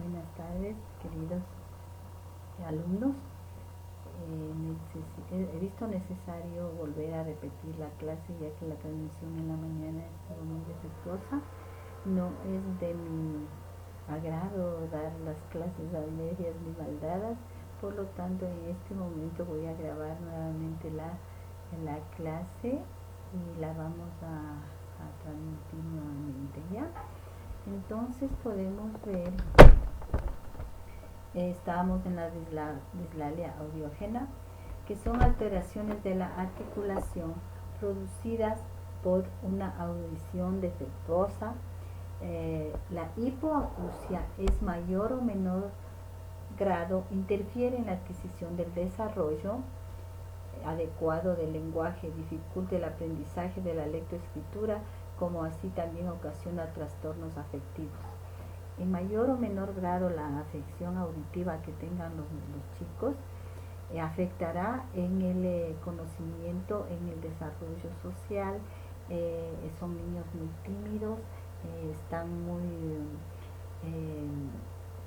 Buenas tardes, queridos alumnos. He visto necesario volver a repetir la clase, ya que la transmisión en la mañana estuvo muy defectuosa. No es de mi agrado dar las clases a medias ni mal dadas, por lo tanto en este momento voy a grabar nuevamente la clase y la vamos a transmitir nuevamente, ¿ya? Entonces podemos ver, estábamos en la dislalia audiógena, que son alteraciones de la articulación producidas por una audición defectuosa. La hipoacusia es mayor o menor grado, interfiere en la adquisición del desarrollo adecuado del lenguaje, dificulta el aprendizaje de la lectoescritura, como así también ocasiona trastornos afectivos. En mayor o menor grado la afección auditiva que tengan los chicos afectará en el conocimiento, en el desarrollo social. Son niños muy tímidos, están muy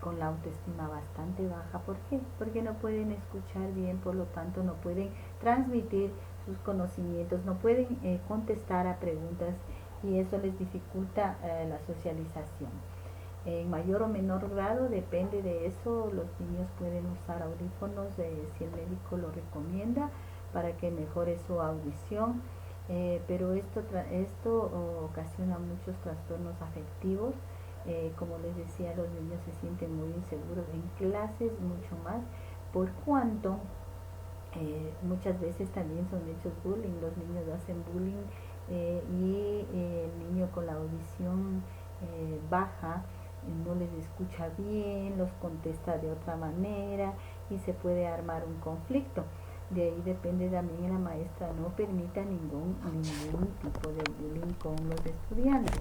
con la autoestima bastante baja. ¿Por qué? Porque no pueden escuchar bien, por lo tanto no pueden transmitir sus conocimientos, no pueden contestar a preguntas, y eso les dificulta la socialización. En mayor o menor grado, depende de eso, los niños pueden usar audífonos si el médico lo recomienda para que mejore su audición, pero esto ocasiona muchos trastornos afectivos. Como les decía, los niños se sienten muy inseguros en clases, mucho más, por cuanto muchas veces también son hechos bullying. Los niños hacen bullying y el niño con la audición baja no les escucha bien, los contesta de otra manera y se puede armar un conflicto. De ahí depende también la maestra no permita ningún tipo de bullying con los estudiantes.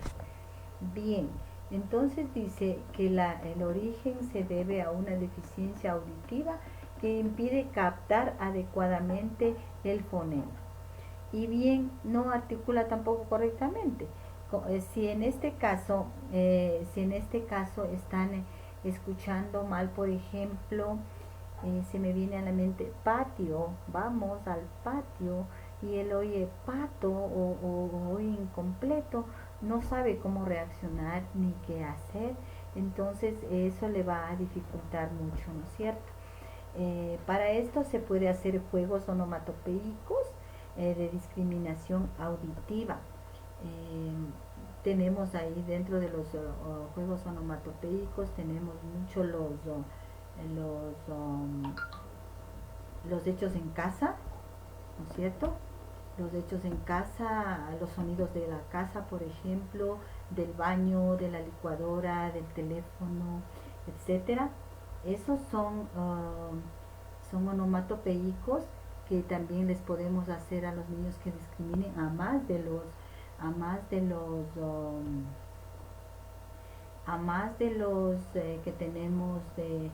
Bien, entonces dice que el origen se debe a una deficiencia auditiva que impide captar adecuadamente el fonema. Y bien, no articula tampoco correctamente. Si en este caso están escuchando mal, por ejemplo, se me viene a la mente patio, vamos al patio, y él oye pato o oye incompleto, no sabe cómo reaccionar ni qué hacer, entonces eso le va a dificultar mucho, ¿no es cierto? Para esto se puede hacer juegos onomatopeicos de discriminación auditiva. Tenemos ahí dentro de los juegos onomatopeicos, tenemos mucho los hechos en casa, ¿no es cierto? Los hechos en casa, los sonidos de la casa, por ejemplo, del baño, de la licuadora, del teléfono, etcétera. Esos son onomatopeicos que también les podemos hacer a los niños que discriminen, a más de los que tenemos de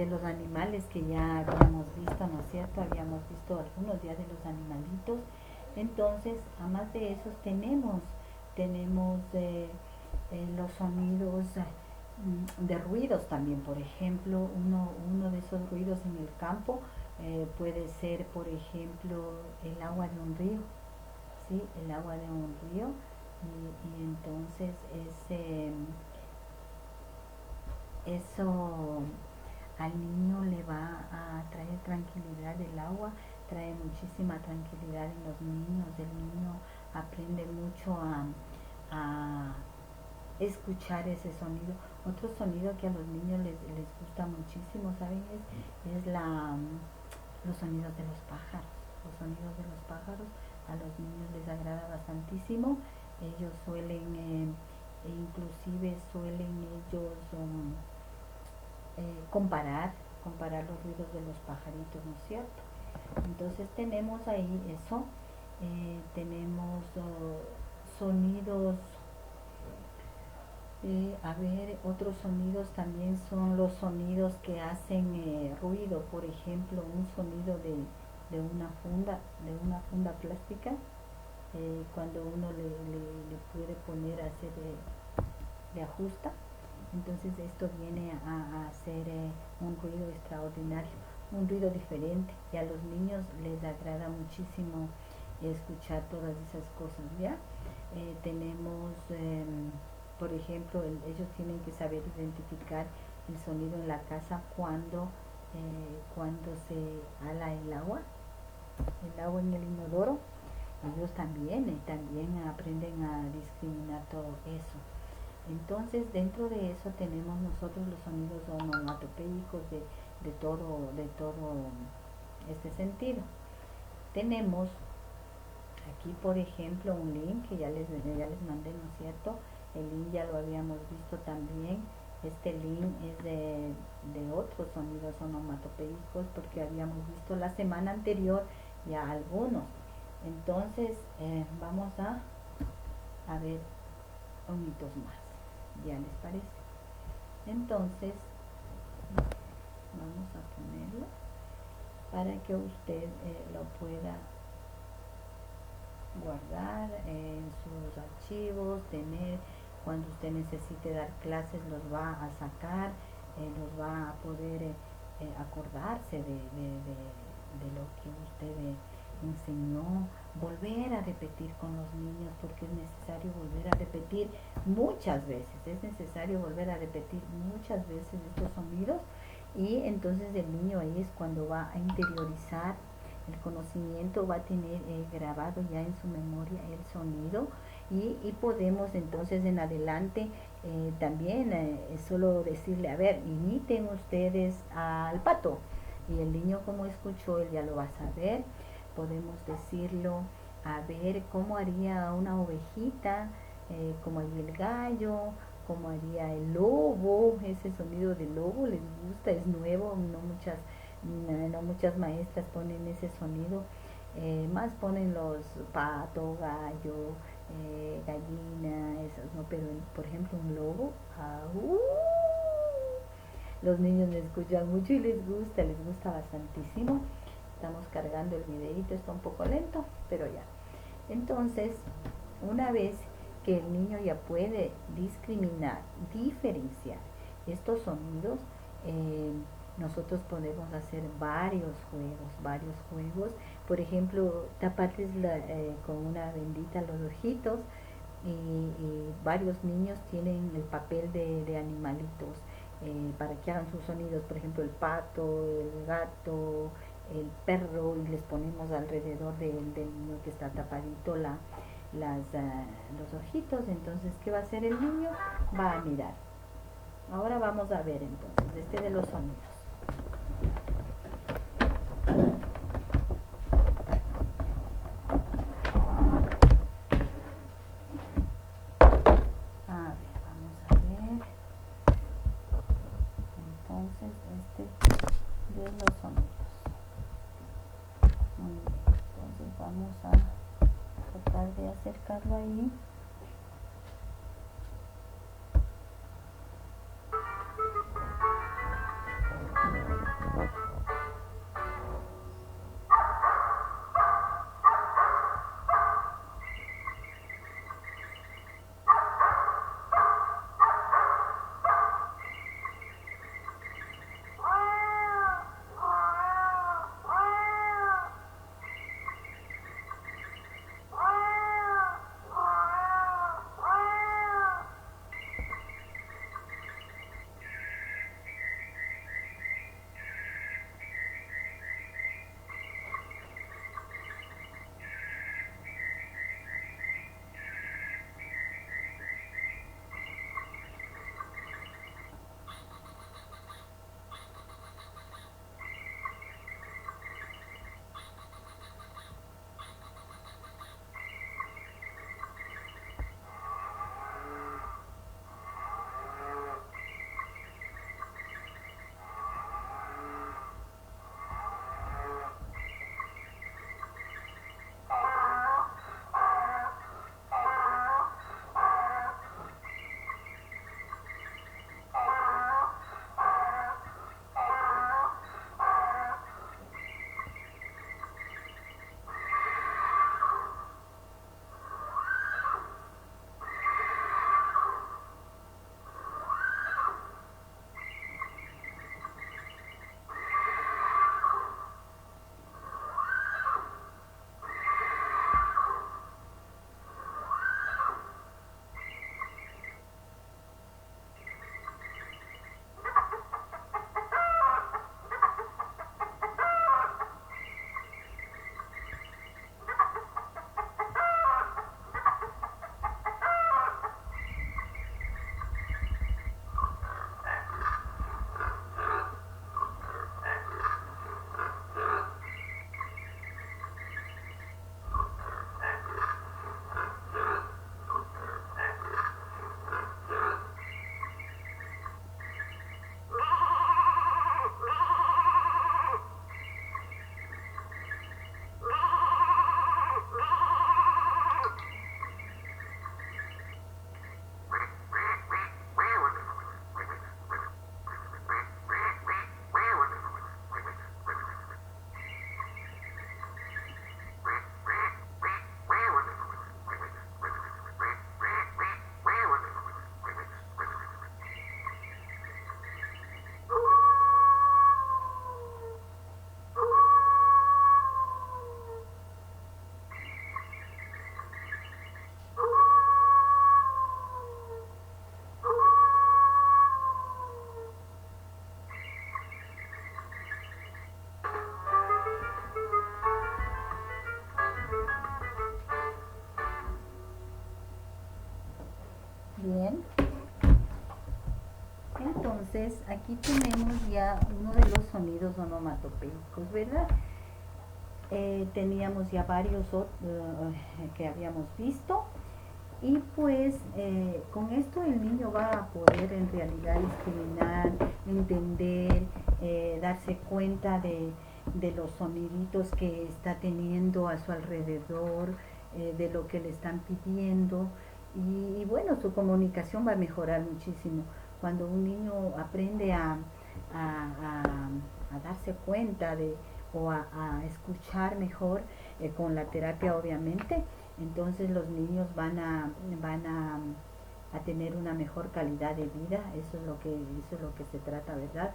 los animales que ya habíamos visto, ¿no es cierto? Habíamos visto algunos días de los animalitos. Entonces, a más de esos tenemos los sonidos de ruidos también. Por ejemplo, uno de esos ruidos en el campo puede ser, por ejemplo, el agua de un río, ¿sí? El agua de un río, y entonces eso al niño le va a traer tranquilidad. El agua trae muchísima tranquilidad en los niños. El niño aprende mucho a escuchar ese sonido. Otro sonido que a los niños les gusta muchísimo, ¿saben? Es los sonidos de los pájaros. Los sonidos de los pájaros a los niños les agrada bastantísimo. Ellos suelen, inclusive suelen ellos comparar los ruidos de los pajaritos, ¿no es cierto? Entonces tenemos ahí eso. Tenemos sonidos. Otros sonidos también son los sonidos que hacen ruido. Por ejemplo, un sonido de una funda plástica, cuando uno le puede poner a hacer, le ajusta, Entonces esto viene a hacer un ruido extraordinario, un ruido diferente, y a los niños les agrada muchísimo escuchar todas esas cosas, ¿ya? Tenemos, por ejemplo, ellos tienen que saber identificar el sonido en la casa cuando se ala el agua en el inodoro. Ellos también aprenden a discriminar todo eso. Entonces, dentro de eso tenemos nosotros los sonidos onomatopéicos de todo este sentido. Tenemos aquí, por ejemplo, un link que ya les mandé, ¿no es cierto? El link ya lo habíamos visto también. Este link es de otros sonidos onomatopéicos porque habíamos visto la semana anterior ya algunos. Entonces, vamos a ver unos más. ¿Ya les parece? Entonces, vamos a ponerlo para que usted lo pueda guardar en sus archivos, tener cuando usted necesite dar clases, los va a sacar, los va a poder acordarse de lo que usted enseñó, volver a repetir con los niños, porque es necesario volver a repetir muchas veces, es necesario volver a repetir muchas veces estos sonidos, y entonces el niño ahí es cuando va a interiorizar el conocimiento, va a tener grabado ya en su memoria el sonido, y podemos entonces en adelante también solo decirle, a ver, imiten ustedes al pato, y el niño como escuchó, él ya lo va a saber. Podemos decirlo, a ver cómo haría una ovejita, cómo haría el gallo, cómo haría el lobo. Ese sonido del lobo les gusta, es nuevo, no muchas maestras ponen ese sonido, más ponen los pato, gallo, gallina, esos, ¿no? Pero por ejemplo un lobo, los niños me escuchan mucho y les gusta bastantísimo. Estamos cargando el videito, está un poco lento, pero ya. Entonces, una vez que el niño ya puede discriminar, diferenciar estos sonidos, nosotros podemos hacer varios juegos. Por ejemplo, taparles con una bendita los ojitos, y varios niños tienen el papel de animalitos para que hagan sus sonidos, por ejemplo el pato, el gato, el perro, y les ponemos alrededor del niño que está tapadito los ojitos. Entonces, ¿qué va a hacer el niño? Va a mirar. Ahora vamos a ver entonces de los sonidos. De los sonidos. Muy bien, entonces vamos a tratar de acercarlo ahí. pues aquí tenemos ya uno de los sonidos onomatopéicos, ¿verdad? Teníamos ya varios que habíamos visto. Y pues con esto el niño va a poder en realidad discriminar, entender, darse cuenta de los soniditos que está teniendo a su alrededor, de lo que le están pidiendo. Y bueno, su comunicación va a mejorar muchísimo. Cuando un niño aprende a, a darse cuenta a escuchar mejor, con la terapia obviamente, entonces los niños van a tener una mejor calidad de vida. Eso es lo que se trata, ¿verdad?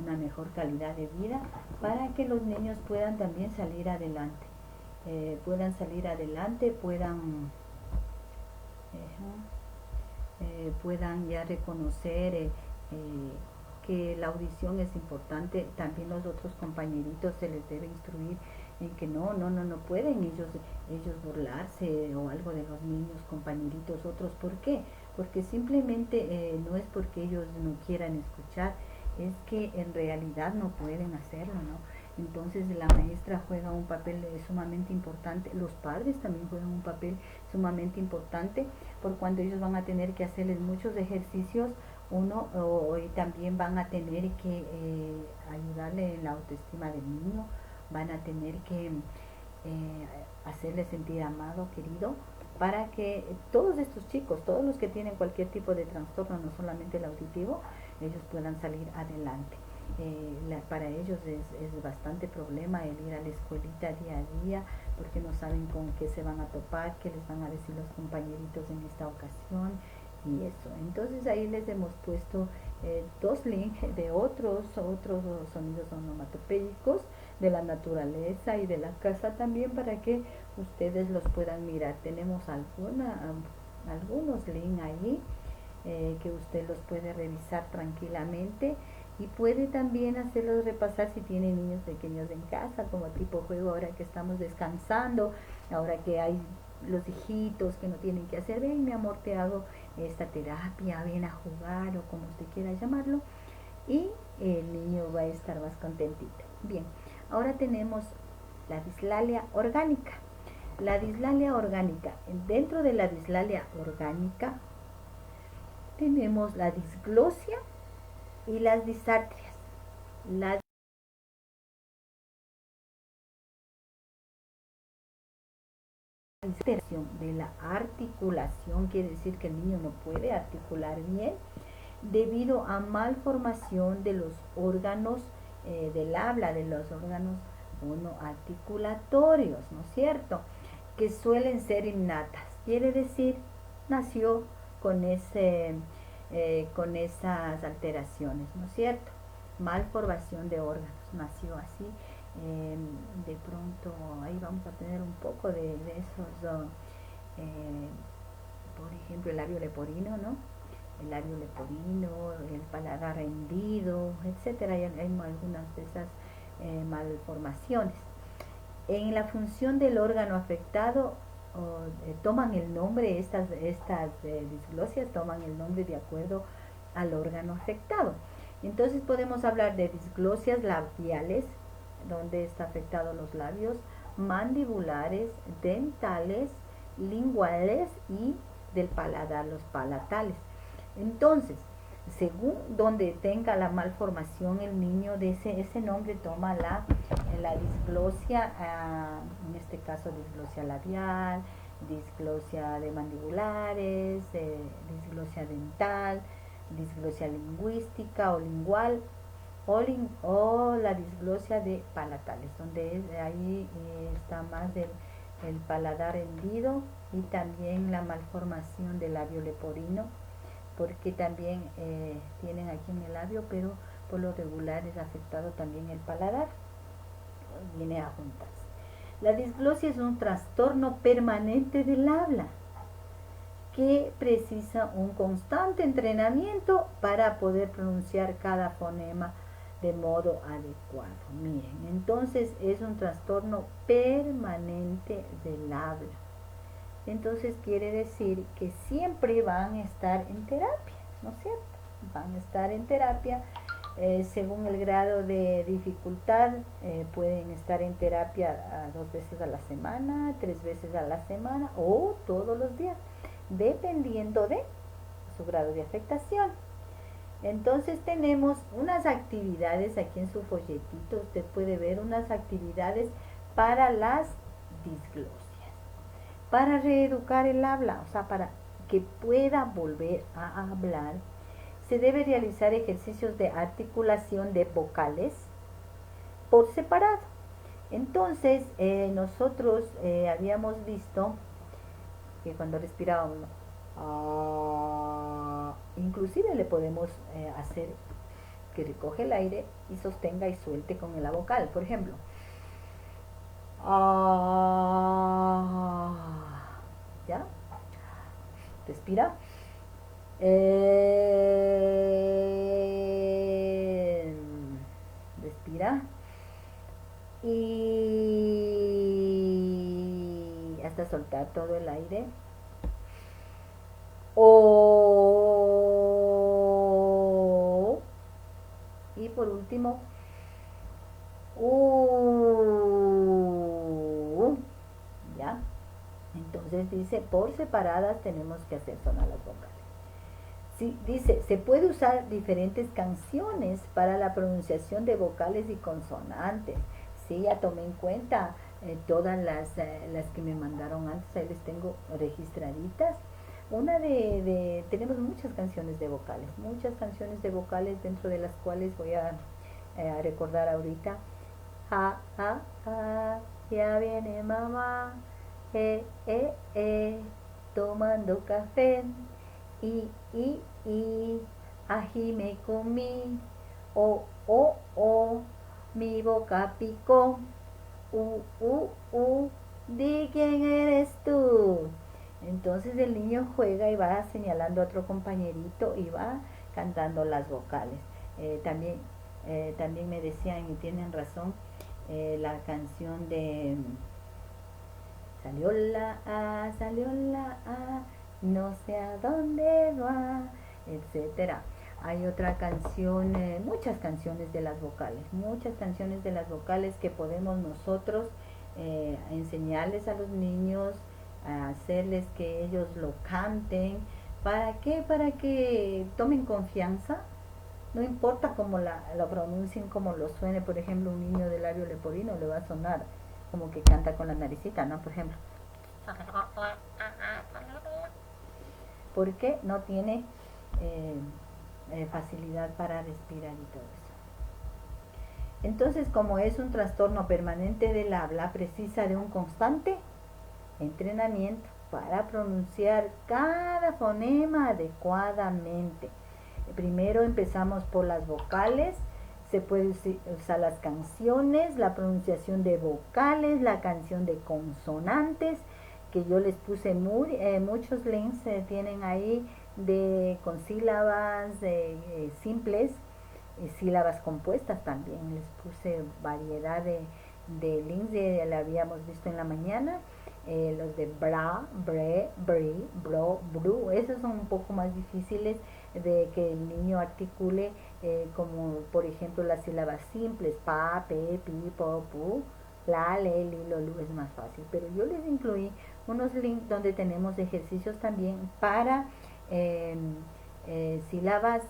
Una mejor calidad de vida para que los niños puedan también salir adelante, puedan ya reconocer que la audición es importante. También los otros compañeritos se les debe instruir en que no pueden ellos burlarse o algo de los niños, compañeritos otros. ¿Por qué? Porque simplemente no es porque ellos no quieran escuchar, es que en realidad no pueden hacerlo, ¿no? Entonces la maestra juega un papel sumamente importante, los padres también juegan un papel sumamente importante, por cuando ellos van a tener que hacerles muchos ejercicios, y también van a tener que ayudarle en la autoestima del niño, van a tener que hacerle sentir amado, querido, para que todos estos chicos, todos los que tienen cualquier tipo de trastorno, no solamente el auditivo, ellos puedan salir adelante. Para ellos es bastante problema el ir a la escuelita día a día, porque no saben con qué se van a topar, qué les van a decir los compañeritos en esta ocasión y eso. Entonces ahí les hemos puesto dos links de otros sonidos onomatopéicos de la naturaleza y de la casa también, para que ustedes los puedan mirar. Tenemos algunos links ahí que usted los puede revisar tranquilamente, y puede también hacerlos repasar si tiene niños pequeños en casa, como tipo juego, ahora que estamos descansando, ahora que hay los hijitos que no tienen que hacer. Ven, mi amor, te hago esta terapia, ven a jugar, o como usted quiera llamarlo, y el niño va a estar más contentito. Bien, ahora tenemos la dislalia orgánica. La dislalia orgánica, dentro de la dislalia orgánica tenemos la disglosia y las disartrias. La dispersión de la articulación quiere decir que el niño no puede articular bien debido a malformación de los órganos del habla, de los órganos articulatorios, ¿no es cierto? Que suelen ser innatas, quiere decir nació con con esas alteraciones, ¿no es cierto? Malformación de órganos, nació así. De pronto ahí vamos a tener un poco de esos, por ejemplo, el labio leporino, ¿no? El labio leporino, el paladar hendido, etcétera. Hay algunas de esas malformaciones. En la función del órgano afectado, toman el nombre, estas disglosias toman el nombre de acuerdo al órgano afectado. Entonces podemos hablar de disglosias labiales, donde está afectado los labios, mandibulares, dentales, linguales y del paladar, los palatales. Entonces, según donde tenga la malformación el niño, de ese nombre toma la disglosia, en este caso disglosia labial, disglosia de mandibulares, disglosia dental, disglosia lingüística o lingual, o la disglosia de palatales, donde ahí está más el paladar hendido, y también la malformación del labio leporino, porque también tienen aquí en el labio, pero por lo regular es afectado también el paladar, viene a juntarse. La disglosia es un trastorno permanente del habla que precisa un constante entrenamiento para poder pronunciar cada fonema de modo adecuado. Miren, entonces es un trastorno permanente del habla. Entonces quiere decir que siempre van a estar en terapia, ¿no es cierto? Van a estar en terapia Según el grado de dificultad, pueden estar en terapia 2 veces a la semana, 3 veces a la semana o todos los días, dependiendo de su grado de afectación. Entonces tenemos unas actividades aquí en su folletito, usted puede ver unas actividades para las disglosias, para reeducar el habla, o sea, para que pueda volver a hablar. Se debe realizar ejercicios de articulación de vocales por separado. Entonces, nosotros habíamos visto que cuando respirábamos, inclusive le podemos hacer que recoge el aire y sostenga y suelte con la vocal. Por ejemplo, ¿ya? Respira. Respira. Y hasta soltar todo el aire. Y por último, ¿ya? Entonces dice, por separadas tenemos que hacer sonar las vocales. Sí, dice, se puede usar diferentes canciones para la pronunciación de vocales y consonantes. Sí, ya tomé en cuenta todas las que me mandaron antes, ahí les tengo registraditas. Tenemos muchas canciones de vocales, dentro de las cuales voy a recordar ahorita. Ya viene mamá, tomando café, ají me comí, mi boca picó, di quién eres tú. Entonces el niño juega y va señalando a otro compañerito y va cantando las vocales. También me decían, y tienen razón, la canción de salió la A, no sé a dónde va, etcétera. Hay otra canción, muchas canciones de las vocales que podemos nosotros enseñarles a los niños, hacerles que ellos lo canten. ¿Para qué? Para que tomen confianza. No importa cómo lo pronuncien, cómo lo suene. Por ejemplo, un niño de labio leporino le va a sonar como que canta con la naricita, ¿no? Por ejemplo, porque no tiene facilidad para respirar y todo eso. Entonces, como es un trastorno permanente del habla, precisa de un constante entrenamiento para pronunciar cada fonema adecuadamente. Primero empezamos por las vocales, se puede usar las canciones, la pronunciación de vocales, la canción de consonantes, que yo les puse muchos links tienen ahí con sílabas simples, sílabas compuestas también. Les puse variedad de links, la habíamos visto en la mañana. Los de bra, bre, bri, bro, bru, esos son un poco más difíciles de que el niño articule, como por ejemplo las sílabas simples, pa, pe, pi, po, pu, la, le, li, lo, lu, es más fácil. Pero yo les incluí unos links donde tenemos ejercicios también para sílabas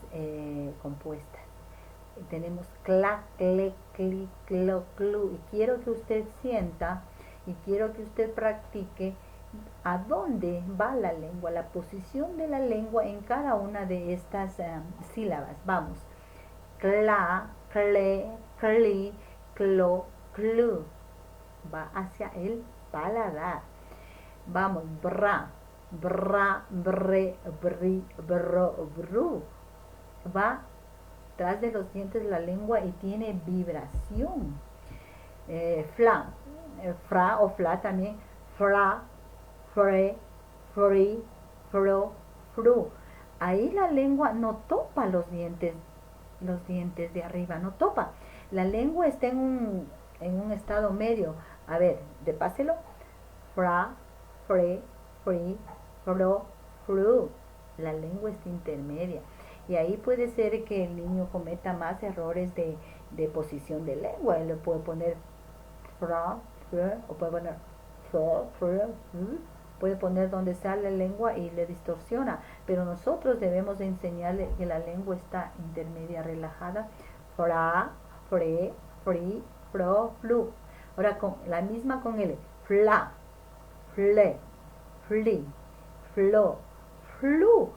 compuestas. Tenemos cla, cle, cli, clo, clu, y quiero que usted sienta y quiero que usted practique a dónde va la lengua, la posición de la lengua en cada una de estas sílabas. Vamos, cla, cle, cli, clo, clu, va hacia el paladar. Vamos, bra, bra, bre, bri, bro, bru, va tras de los dientes la lengua y tiene vibración. Fla, fra o fla también, fra, fre, free, fro, fru. Ahí la lengua no topa los dientes de arriba, no topa. La lengua está en un estado medio. A ver, repáselo. Fra, fre, free, fro, fru. La lengua está intermedia. Y ahí puede ser que el niño cometa más errores de posición de lengua. Él le puede poner fra, o puede poner puede poner donde sale la lengua y le distorsiona. Pero nosotros debemos de enseñarle que la lengua está intermedia, relajada. Fra, fre, fri, fro, flu. Ahora con la misma con el fla, fle, fli, flo, flu.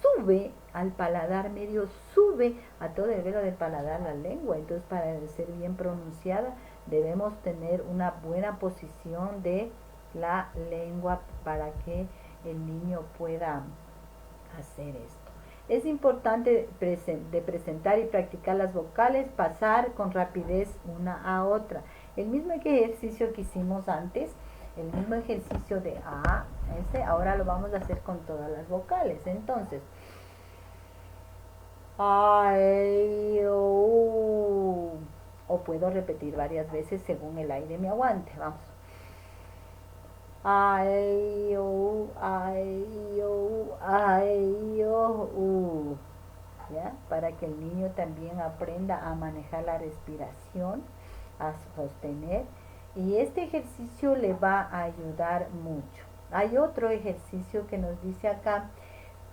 Sube al paladar medio, sube a todo el velo del paladar la lengua. Entonces, para ser bien pronunciada, debemos tener una buena posición de la lengua para que el niño pueda hacer esto. Es importante de presentar y practicar las vocales, pasar con rapidez una a otra. El mismo ejercicio que hicimos antes, el mismo ejercicio de A, ahora lo vamos a hacer con todas las vocales. Entonces, A, E, I, O, U. O puedo repetir varias veces según el aire me aguante. Vamos. A, E, I, O, U, A, E, I, O, U, A, E, I, O, U. ¿Ya? Para que el niño también aprenda a manejar la respiración, a sostener. Y este ejercicio le va a ayudar mucho. Hay otro ejercicio que nos dice acá,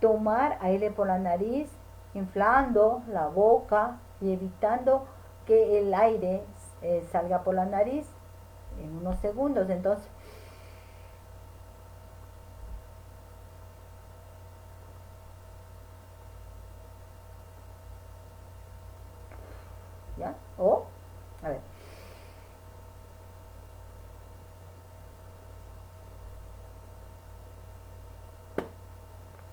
tomar aire por la nariz, inflando la boca y evitando que el aire salga por la nariz en unos segundos. Entonces, ¿ya? O, a ver.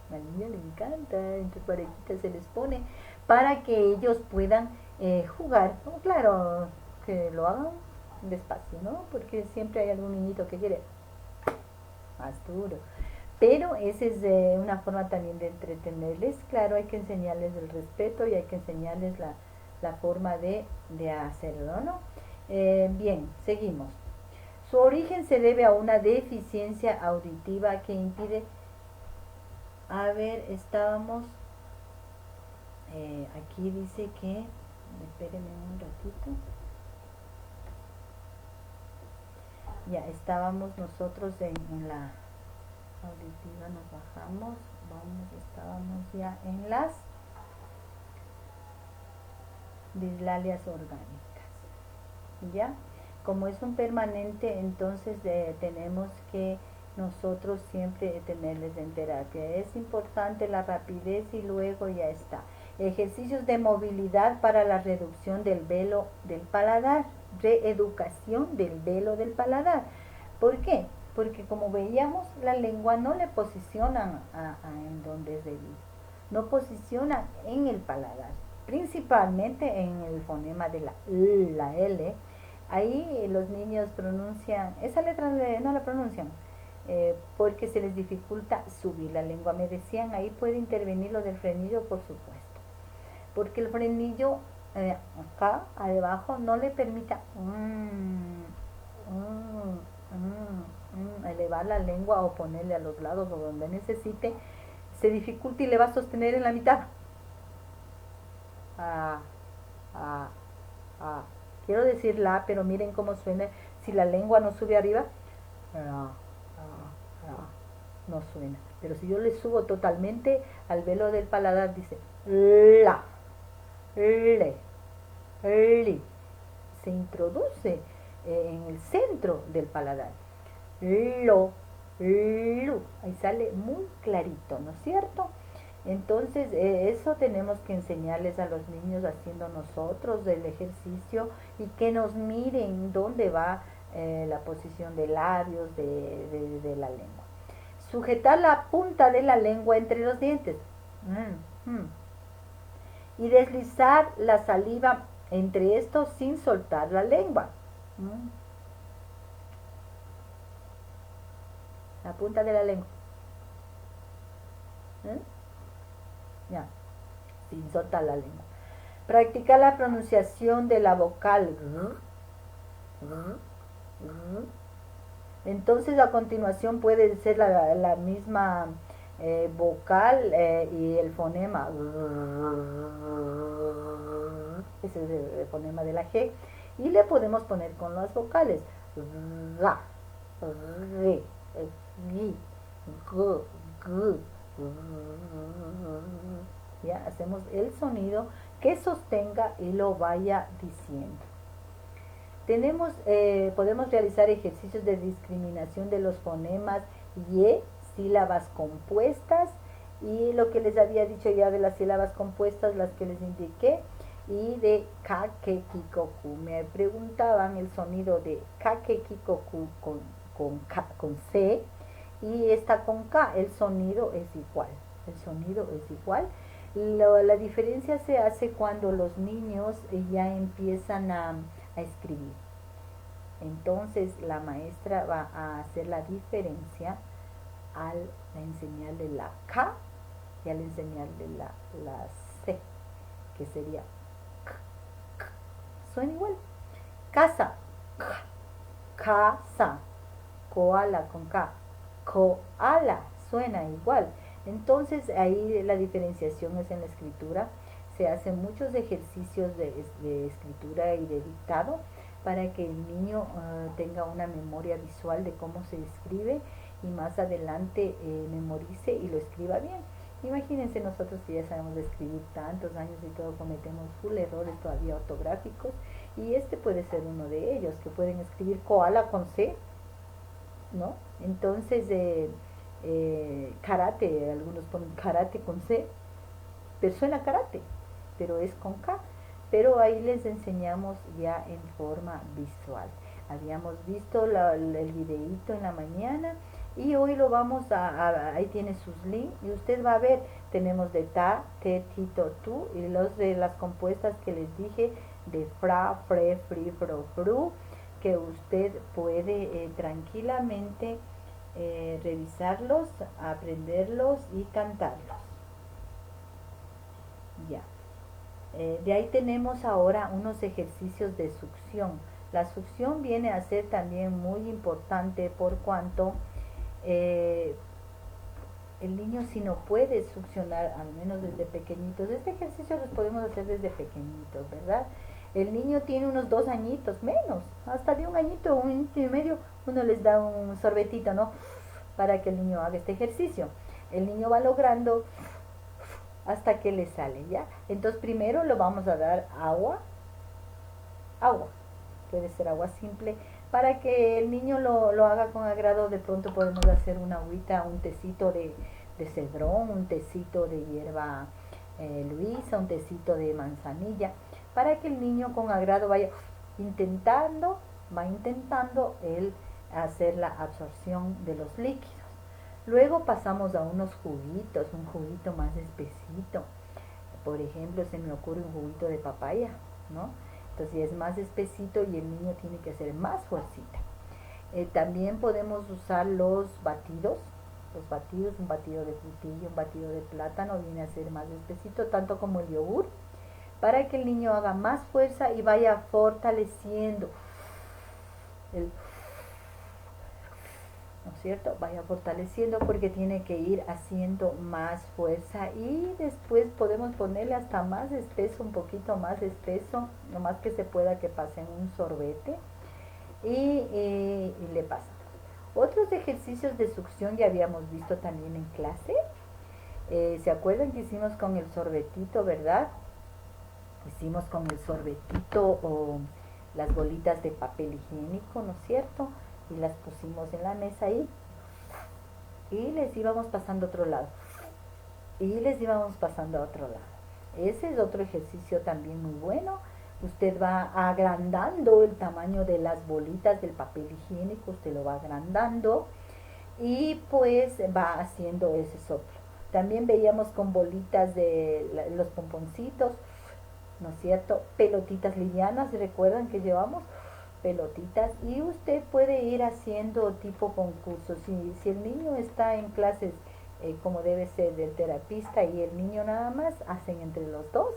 A la niña le encanta, entre parejitas se les pone para que ellos puedan jugar. ¿No? Claro, que lo hagan despacio, ¿no? Porque siempre hay algún niñito que quiere más duro. Pero esa es una forma también de entretenerles. Claro, hay que enseñarles el respeto y hay que enseñarles la forma de hacerlo, ¿no? Bien, seguimos. Su origen se debe a una deficiencia auditiva que impide. A ver, estábamos. Aquí dice que. Espérenme un ratito. Ya estábamos nosotros en la auditiva, nos bajamos. Estábamos ya en las dislalias orgánicas. ¿Ya? Como es un permanente, entonces tenemos que nosotros siempre tenerles en terapia. Es importante la rapidez y luego ya está. Ejercicios de movilidad para la reducción del velo del paladar. Reeducación del velo del paladar. ¿Por qué? Porque como veíamos, la lengua no le posicionan en donde es debido. No posiciona en el paladar. Principalmente en el fonema de la L. Ahí los niños pronuncian, esa letra no la pronuncian, porque se les dificulta subir la lengua. Me decían, ahí puede intervenir lo del frenillo, por supuesto, porque el frenillo acá, abajo, no le permita elevar la lengua o ponerle a los lados o donde necesite, se dificulta y le va a sostener en la mitad. Quiero decir la, pero miren cómo suena. Si la lengua no sube arriba, no suena. Pero si yo le subo totalmente al velo del paladar, dice la, le, li. Se introduce en el centro del paladar. Lo, lu. Ahí sale muy clarito, ¿no es cierto? Entonces, eso tenemos que enseñarles a los niños haciendo nosotros el ejercicio y que nos miren dónde va la posición de labios de la lengua. Sujetar la punta de la lengua entre los dientes. Y deslizar la saliva entre estos sin soltar la lengua. La punta de la lengua. Ya, sin soltar la lengua. Practicar la pronunciación de la vocal. Entonces a continuación puede ser la misma vocal y el fonema, ese es el fonema de la G, y le podemos poner con las vocales, ga, re, gi, g, g, ya hacemos el sonido que sostenga y lo vaya diciendo. Podemos realizar ejercicios de discriminación de los fonemas y sílabas compuestas, y lo que les había dicho ya de las sílabas compuestas, las que les indiqué, y de ka, ke, ki, koku. Me preguntaban el sonido de ka, ke, ki, koku con C, y esta con K, el sonido es igual. El sonido es igual. La diferencia se hace cuando los niños ya empiezan a escribir. Entonces la maestra va a hacer la diferencia al enseñarle la K y al enseñarle la C, que sería K, K. Suena igual. Casa, K, casa. Koala con K, koala, suena igual. Entonces ahí la diferenciación es en la escritura. Se hacen muchos ejercicios de escritura y de dictado para que el niño tenga una memoria visual de cómo se escribe y más adelante memorice y lo escriba bien. Imagínense nosotros que ya sabemos de escribir tantos años y todo, cometemos full errores todavía ortográficos, y este puede ser uno de ellos, que pueden escribir koala con C, ¿no? Entonces karate, algunos ponen karate con C, pero suena karate, pero es con K. Pero ahí les enseñamos ya en forma visual. Habíamos visto el videíto en la mañana, y hoy lo vamos ahí tiene sus links, y usted va a ver, tenemos de ta, te, tito, tu, y los de las compuestas que les dije, de fra, fre, fri, fro, fru, que usted puede tranquilamente revisarlos, aprenderlos y cantarlos. Ya. De ahí tenemos ahora unos ejercicios de succión. La succión viene a ser también muy importante por cuanto el niño, si no puede succionar, al menos desde pequeñitos, este ejercicio los podemos hacer desde pequeñitos, ¿verdad? El niño tiene unos 2 añitos, menos, hasta de 1 añito, 1 añito y medio, uno les da un sorbetito, ¿no? Para que el niño haga este ejercicio. El niño va logrando hasta que le sale, ¿ya? Entonces primero lo vamos a dar agua, puede ser agua simple, para que el niño lo haga con agrado. De pronto podemos hacer una agüita, un tecito de cedrón, un tecito de hierba luisa, un tecito de manzanilla, para que el niño con agrado va intentando él hacer la absorción de los líquidos. Luego pasamos a unos juguitos, un juguito más espesito. Por ejemplo, se me ocurre un juguito de papaya, ¿no? Entonces es más espesito y el niño tiene que hacer más fuercita. También podemos usar los batidos, un batido de frutilla, un batido de plátano, viene a ser más espesito, tanto como el yogur, para que el niño haga más fuerza y vaya fortaleciendo ¿no es cierto? Vaya fortaleciendo, porque tiene que ir haciendo más fuerza, y después podemos ponerle hasta más espeso, un poquito más espeso, lo más que se pueda, que pase en un sorbete, y le pasa. Otros ejercicios de succión ya habíamos visto también en clase. ¿Se acuerdan que hicimos con el sorbetito, verdad? Hicimos con el sorbetito o las bolitas de papel higiénico, ¿no es cierto? Y las pusimos en la mesa ahí, y les íbamos pasando a otro lado, y les íbamos pasando a otro lado. Ese es otro ejercicio también muy bueno. Usted va agrandando el tamaño de las bolitas del papel higiénico, usted lo va agrandando, y pues va haciendo ese soplo. También veíamos con bolitas de los pomponcitos, ¿no es cierto? Pelotitas livianas, ¿recuerdan que llevamos? Pelotitas, y usted puede ir haciendo tipo concursos. Si el niño está en clases como debe ser del terapista y el niño nada más, hacen entre los dos.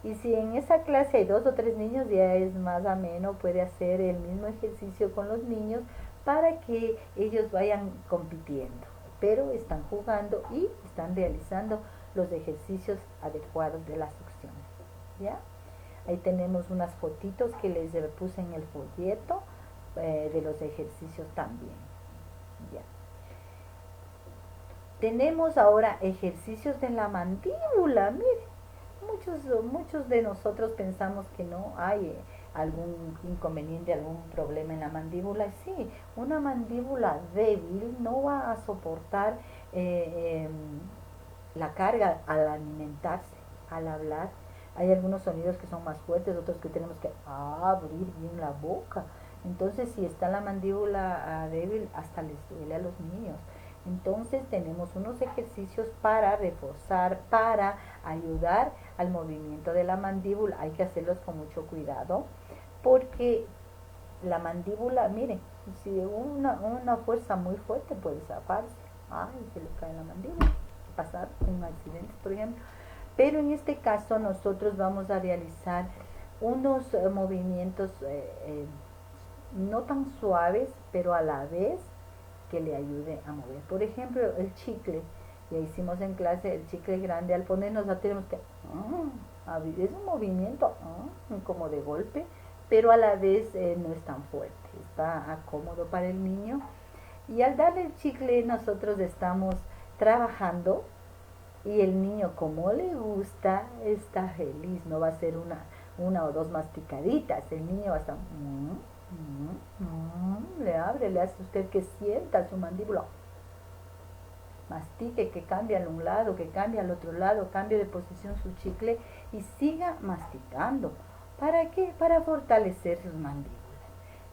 Y si en esa clase hay 2 o 3 niños, ya es más ameno, puede hacer el mismo ejercicio con los niños para que ellos vayan compitiendo. pero están jugando y están realizando los ejercicios adecuados de la succión. ¿Ya? Ahí tenemos unas fotitos que les puse en el folleto de los ejercicios también. ¿Ya? Tenemos ahora ejercicios de la mandíbula. Miren, muchos de nosotros pensamos que no hay algún inconveniente, algún problema en la mandíbula. Sí, una mandíbula débil no va a soportar la carga al alimentarse, al hablar. Hay algunos sonidos que son más fuertes, otros que tenemos que abrir bien la boca. Entonces, si está la mandíbula débil, hasta les duele a los niños. Entonces, tenemos unos ejercicios para reforzar, para ayudar al movimiento de la mandíbula. Hay que hacerlos con mucho cuidado, porque la mandíbula, miren, si una fuerza muy fuerte puede zafarse. Ay, se le cae la mandíbula. Pasar en accidentes, por ejemplo. Pero en este caso nosotros vamos a realizar unos movimientos no tan suaves, pero a la vez que le ayude a mover. Por ejemplo, el chicle. Ya hicimos en clase el chicle grande. Al ponernos ya tenemos que abrir. Es un movimiento como de golpe, pero a la vez no es tan fuerte. Está cómodo para el niño. Y al darle el chicle nosotros estamos trabajando, y el niño, como le gusta, está feliz. No va a ser una o dos masticaditas. El niño va a estar le abre, le hace usted que sienta su mandíbula, mastique, que cambie a un lado, que cambie al otro lado, cambie de posición su chicle y siga masticando. ¿Para qué? Para fortalecer sus mandíbulas.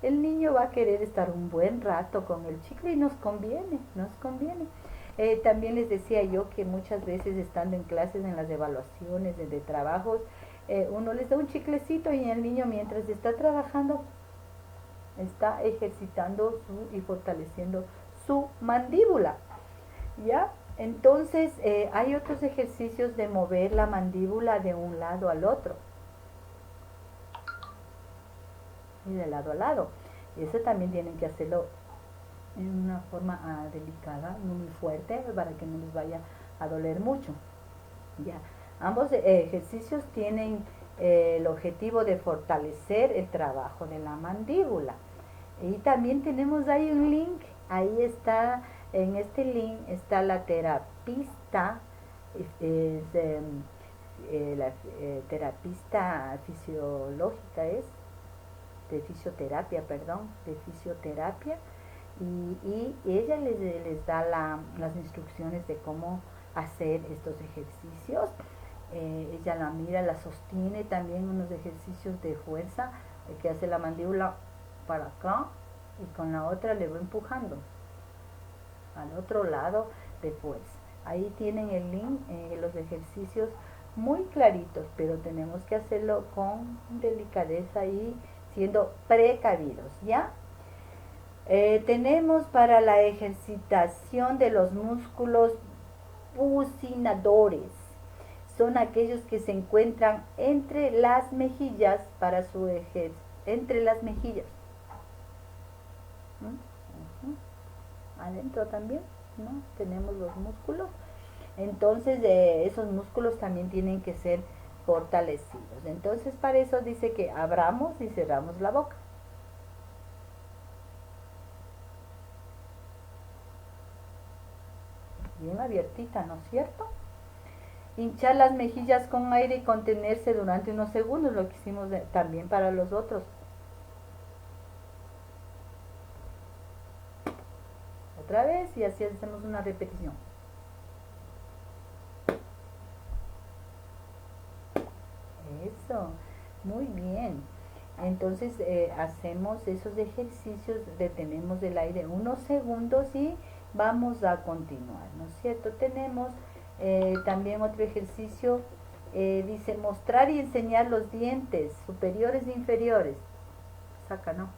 El niño va a querer estar un buen rato con el chicle y nos conviene, nos conviene. También les decía yo que muchas veces estando en clases, en las evaluaciones de trabajos, uno les da un chiclecito y el niño, mientras está trabajando, está ejercitando y fortaleciendo su mandíbula. ¿Ya? Entonces hay otros ejercicios de mover la mandíbula de un lado al otro y de lado a lado. Y eso también tienen que hacerlo en una forma delicada, no muy fuerte, para que no les vaya a doler mucho. Ya, ambos ejercicios tienen el objetivo de fortalecer el trabajo de la mandíbula. Y también tenemos ahí un link, ahí está, en este link está la terapista, la terapista fisiológica de fisioterapia, de fisioterapia, y ella les da las instrucciones de cómo hacer estos ejercicios. Ella la mira, la sostiene, también unos ejercicios de fuerza que hace la mandíbula para acá y con la otra le va empujando al otro lado de fuerza. Ahí tienen el link, los ejercicios muy claritos, pero tenemos que hacerlo con delicadeza y siendo precavidos, ¿ya? Tenemos para la ejercitación de los músculos bucinadores. Son aquellos que se encuentran entre las mejillas para su entre las mejillas. Adentro también, ¿no? Tenemos los músculos. Entonces, esos músculos también tienen que ser fortalecidos. Entonces, para eso dice que abramos y cerramos la boca. Bien abiertita, ¿no es cierto? Hinchar las mejillas con aire y contenerse durante unos segundos, lo que hicimos también para los otros. Otra vez, y así hacemos una repetición. Eso, muy bien. Entonces hacemos esos ejercicios, detenemos el aire unos segundos y vamos a continuar, ¿no es cierto? Tenemos también otro ejercicio, dice mostrar y enseñar los dientes superiores e inferiores. Saca, ¿no?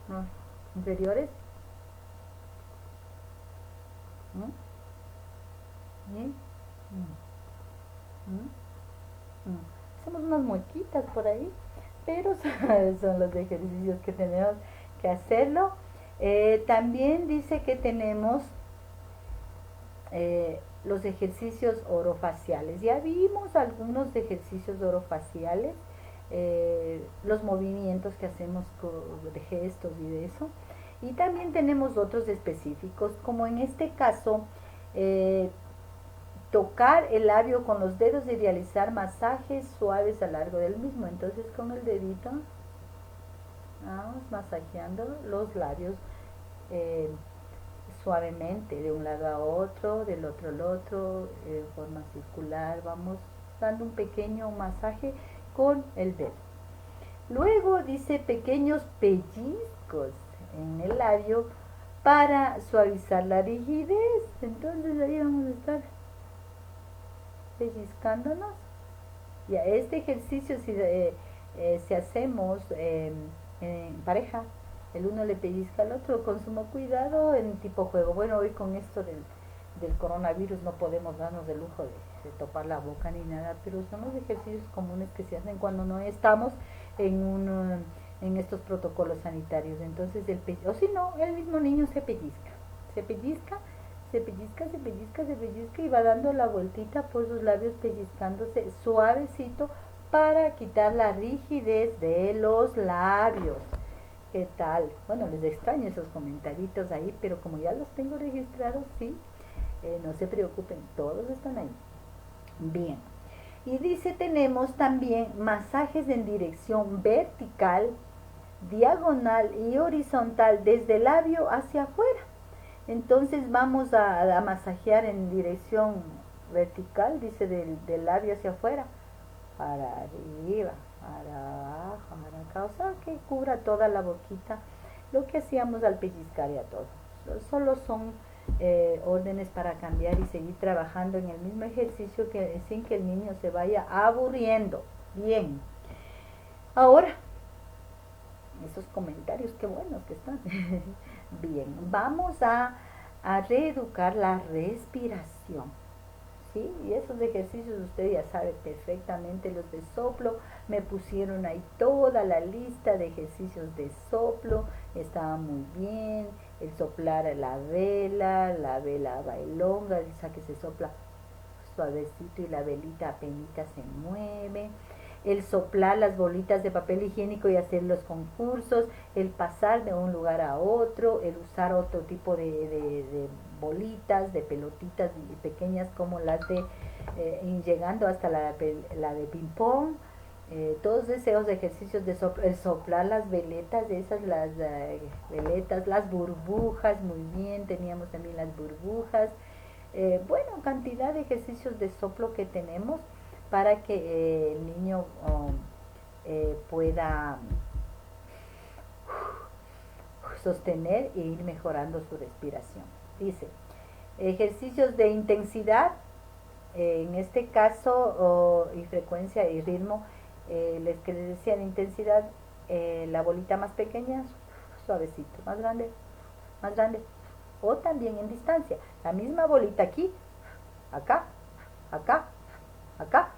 ¿No? ¿Inferiores? ¿Sí? Hacemos unas muequitas por ahí, pero son los ejercicios que tenemos que hacerlo. También dice que tenemos los ejercicios orofaciales. Ya vimos algunos ejercicios orofaciales, los movimientos que hacemos de gestos y de eso. Y también tenemos otros específicos, como en este caso, tocar el labio con los dedos y realizar masajes suaves a lo largo del mismo. Entonces con el dedito vamos masajeando los labios suavemente de un lado a otro, del otro al otro, en forma circular. Vamos dando un pequeño masaje con el dedo. Luego dice pequeños pellizcos en el labio para suavizar la rigidez. Entonces ahí vamos a estar pellizcándonos. Ya este ejercicio si hacemos en pareja, el uno le pellizca al otro con sumo cuidado en tipo juego. Bueno, hoy con esto del coronavirus no podemos darnos el lujo de topar la boca ni nada, pero son los ejercicios comunes que se hacen cuando no estamos en estos protocolos sanitarios. Entonces o si no, el mismo niño se pellizca, se pellizca, se pellizca, se pellizca, se pellizca y va dando la vueltita por sus labios, pellizcándose suavecito para quitar la rigidez de los labios. ¿Qué tal? Bueno, les extraño esos comentaritos ahí, pero como ya los tengo registrados, sí, no se preocupen, todos están ahí. Bien. Y dice, tenemos también masajes en dirección vertical, diagonal y horizontal desde el labio hacia afuera. Entonces vamos a masajear en dirección vertical, dice del labio hacia afuera, para arriba, para abajo, para acá, o sea que cubra toda la boquita, lo que hacíamos al pellizcar y a todo. Solo son órdenes para cambiar y seguir trabajando en el mismo ejercicio sin que el niño se vaya aburriendo. Bien, ahora esos comentarios qué buenos que están. Bien, vamos a reeducar la respiración. ¿Sí? Y esos ejercicios usted ya sabe perfectamente, los de soplo. Me pusieron ahí toda la lista de ejercicios de soplo, estaba muy bien. El soplar la vela bailonga, esa que se sopla suavecito y la velita apenas se mueve. El soplar las bolitas de papel higiénico y hacer los concursos, el pasar de un lugar a otro, el usar otro tipo de bolitas, de pelotitas pequeñas como las de llegando hasta la de ping pong. Todos esos ejercicios de el soplar las veletas, las veletas, las burbujas, muy bien, teníamos también las burbujas. Bueno, cantidad de ejercicios de soplo que tenemos para que el niño pueda sostener e ir mejorando su respiración. Dice, ejercicios de intensidad, en este caso, y frecuencia y ritmo, que les decía de intensidad, la bolita más pequeña, suavecito, más grande, o también en distancia, la misma bolita aquí, acá, acá, acá,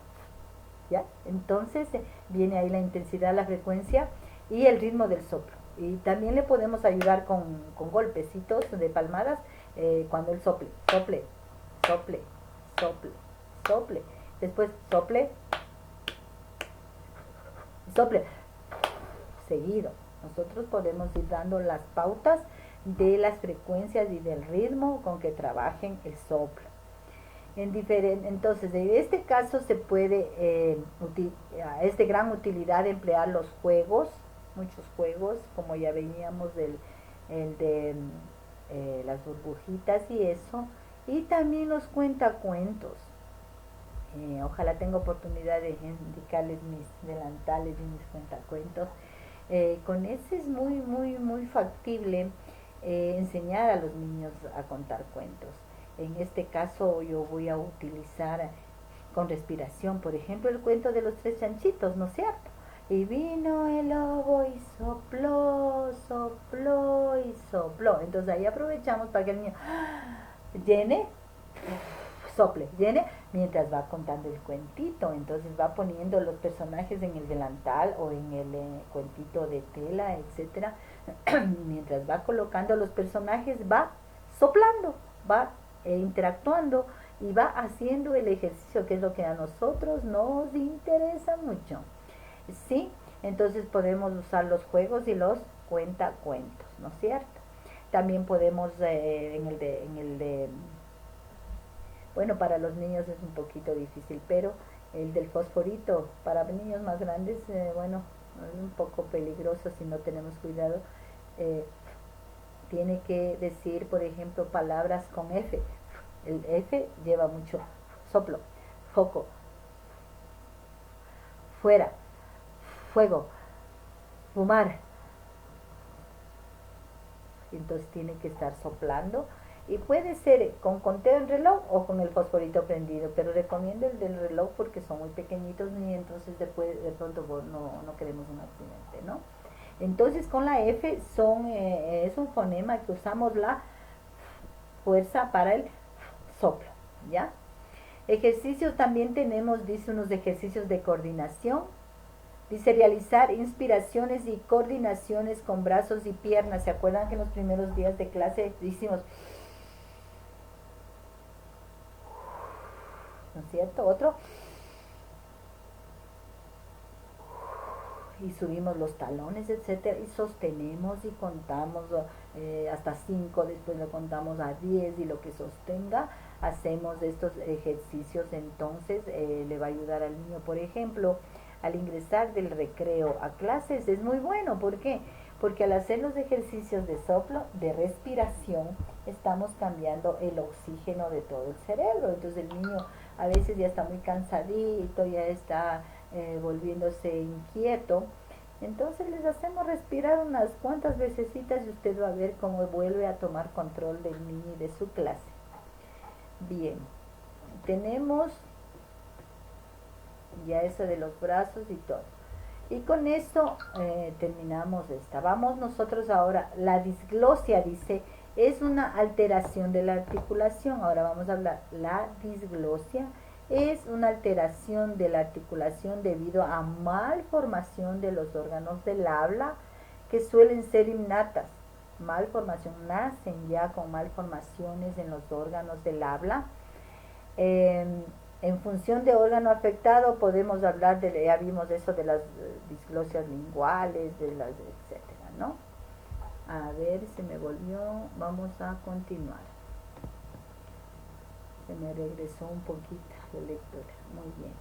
¿ya? Entonces viene ahí la intensidad, la frecuencia y el ritmo del soplo. Y también le podemos ayudar con golpecitos de palmadas cuando él sople, sople, sople, sople, sople. Después sople, sople, seguido. Nosotros podemos ir dando las pautas de las frecuencias y del ritmo con que trabajen el soplo. Entonces, en este caso se puede, es de gran utilidad emplear los juegos, muchos juegos, como ya veníamos de las burbujitas y eso, y también los cuentacuentos. Ojalá tenga oportunidad de indicarles mis delantales y mis cuentacuentos. Con ese es muy factible enseñar a los niños a contar cuentos. En este caso yo voy a utilizar con respiración, por ejemplo, el cuento de los tres chanchitos, ¿no es cierto? Y vino el lobo y sopló, sopló y sopló. Entonces ahí aprovechamos para que el niño llene, sople, llene, mientras va contando el cuentito. Entonces va poniendo los personajes en el delantal o en el cuentito de tela, etcétera. Mientras va colocando los personajes, va soplando, va interactuando y va haciendo el ejercicio, que es lo que a nosotros nos interesa mucho. ¿Sí? Entonces podemos usar los juegos y los cuentacuentos, ¿no es cierto? También podemos bueno, para los niños es un poquito difícil, pero el del fosforito para niños más grandes, bueno, es un poco peligroso si no tenemos cuidado. eh, Tiene que decir, por ejemplo, palabras con F. El F lleva mucho soplo, foco, fuera, fuego, fumar. Entonces tiene que estar soplando y puede ser con conteo en reloj o con el fosforito prendido, pero recomiendo el del reloj porque son muy pequeñitos y entonces después de pronto no queremos un accidente, ¿no? Entonces con la F es un fonema que usamos la fuerza para el soplo, ¿ya? Ejercicios también tenemos, dice, unos ejercicios de coordinación. Dice realizar inspiraciones y coordinaciones con brazos y piernas. ¿Se acuerdan que en los primeros días de clase hicimos, ¿no es cierto? Otro. Y subimos los talones, etcétera, y sostenemos y contamos hasta 5, después lo contamos a 10 y lo que sostenga, hacemos estos ejercicios. Entonces le va a ayudar al niño, por ejemplo, al ingresar del recreo a clases. Es muy bueno, ¿por qué? Porque al hacer los ejercicios de soplo, de respiración, estamos cambiando el oxígeno de todo el cerebro. Entonces el niño a veces ya está muy cansadito, ya está volviéndose inquieto. Entonces les hacemos respirar unas cuantas vecesitas y usted va a ver cómo vuelve a tomar control del niño y de su clase. Bien, tenemos ya eso de los brazos y todo. Y con esto terminamos esta. Vamos nosotros ahora, la disglosia dice, es una alteración de la articulación. Ahora vamos a hablar, la disglosia es una alteración de la articulación debido a malformación de los órganos del habla que suelen ser innatas. Malformación, nacen ya con malformaciones en los órganos del habla. En función de órgano afectado podemos hablar ya vimos eso de las disglosias linguales, de las etcétera, ¿no? A ver, se me volvió, vamos a continuar. Se me regresó un poquito la lectura, muy bien.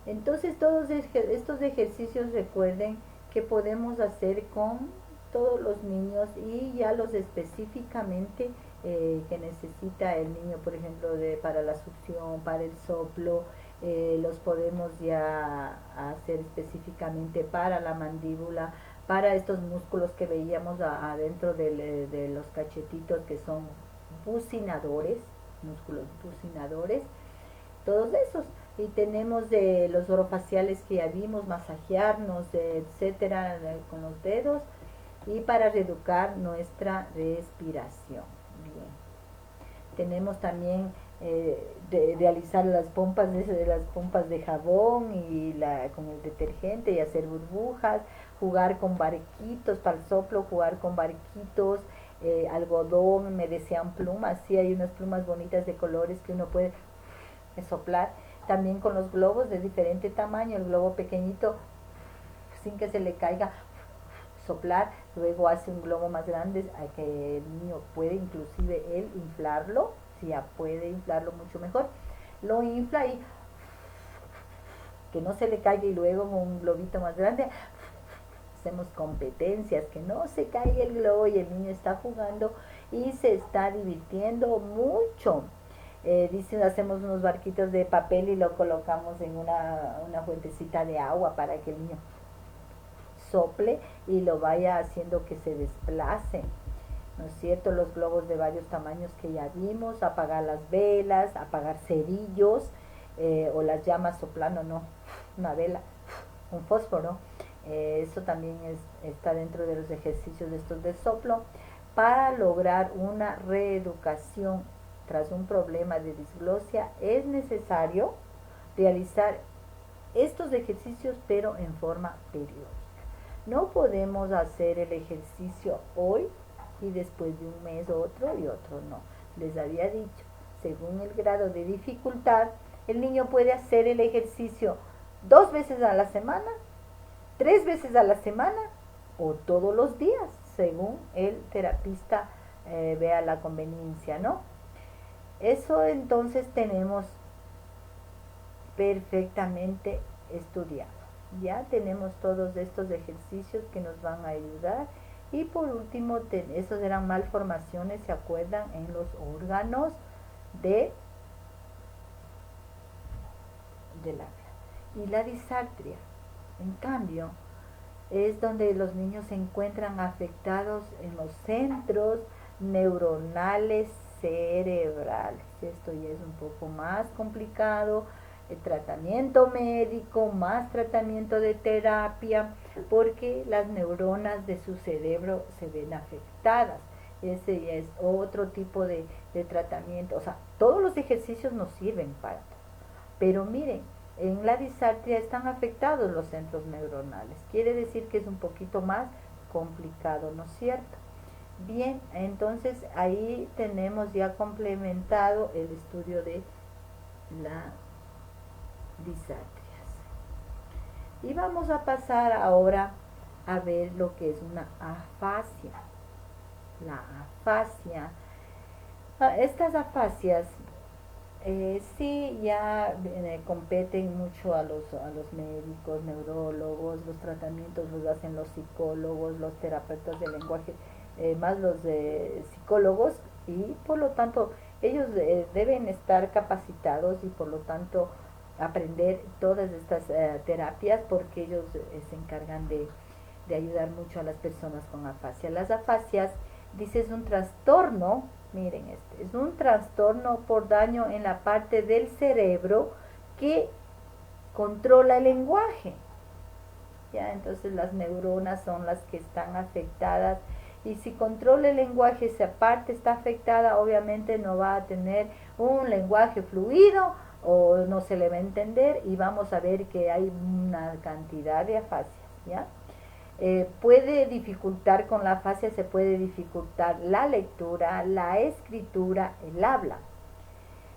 Entonces todos estos ejercicios recuerden que podemos hacer con todos los niños y ya los específicamente que necesita el niño, por ejemplo, para la succión, para el soplo, los podemos ya hacer específicamente para la mandíbula, para estos músculos que veíamos adentro de los cachetitos que son bucinadores, músculos bucinadores, todos esos. Y tenemos de los orofaciales que ya vimos, masajearnos, etcétera, con los dedos, y para reeducar nuestra respiración. Bien. Tenemos también realizar las pompas de jabón y con el detergente y hacer burbujas, jugar con barquitos para el soplo, jugar con barquitos, algodón, me desean plumas, sí hay unas plumas bonitas de colores que uno puede soplar. También con los globos de diferente tamaño, el globo pequeñito sin que se le caiga, soplar, luego hace un globo más grande que el niño puede inclusive él inflarlo, si ya puede inflarlo mucho mejor, lo infla y que no se le caiga, y luego con un globito más grande hacemos competencias, que no se caiga el globo y el niño está jugando y se está divirtiendo mucho. Dice, hacemos unos barquitos de papel y lo colocamos en una fuentecita de agua para que el niño sople y lo vaya haciendo que se desplace, ¿no es cierto? Los globos de varios tamaños que ya vimos, apagar las velas, apagar cerillos, o las llamas soplando, no, una vela, un fósforo. Eso también está dentro de los ejercicios de estos de soplo para lograr una reeducación. Tras un problema de disglosia es necesario realizar estos ejercicios, pero en forma periódica. No podemos hacer el ejercicio hoy y después de un mes otro y otro no. Les había dicho, según el grado de dificultad, el niño puede hacer el ejercicio 2 veces a la semana, 3 veces a la semana o todos los días, según el terapista vea la conveniencia, ¿no? Eso entonces tenemos perfectamente estudiado. Ya tenemos todos estos ejercicios que nos van a ayudar. Y por último, esos eran malformaciones, ¿se acuerdan? En los órganos del habla. Y la disartria, en cambio, es donde los niños se encuentran afectados en los centros neuronales cerebrales. Esto ya es un poco más complicado. El tratamiento médico, más tratamiento de terapia, porque las neuronas de su cerebro se ven afectadas. Ese ya es otro tipo de tratamiento. O sea, todos los ejercicios nos sirven para todo. Pero miren, en la disartria están afectados los centros neuronales. Quiere decir que es un poquito más complicado, ¿no es cierto? Bien, entonces ahí tenemos ya complementado el estudio de la disartrias. Y vamos a pasar ahora a ver lo que es una afasia. La afasia. Estas afasias sí ya competen mucho a los médicos, neurólogos, los tratamientos los hacen los psicólogos, los terapeutas del lenguaje, más los psicólogos, y por lo tanto ellos deben estar capacitados y por lo tanto aprender todas estas terapias, porque ellos se encargan de ayudar mucho a las personas con afasia. Las afasias, dice, es un trastorno, miren, es un trastorno por daño en la parte del cerebro que controla el lenguaje. Ya, entonces las neuronas son las que están afectadas, y si controla el lenguaje, esa parte está afectada, obviamente no va a tener un lenguaje fluido o no se le va a entender, y vamos a ver que hay una cantidad de afasias, ¿ya? Puede dificultar, con la afasia se puede dificultar la lectura, la escritura, el habla.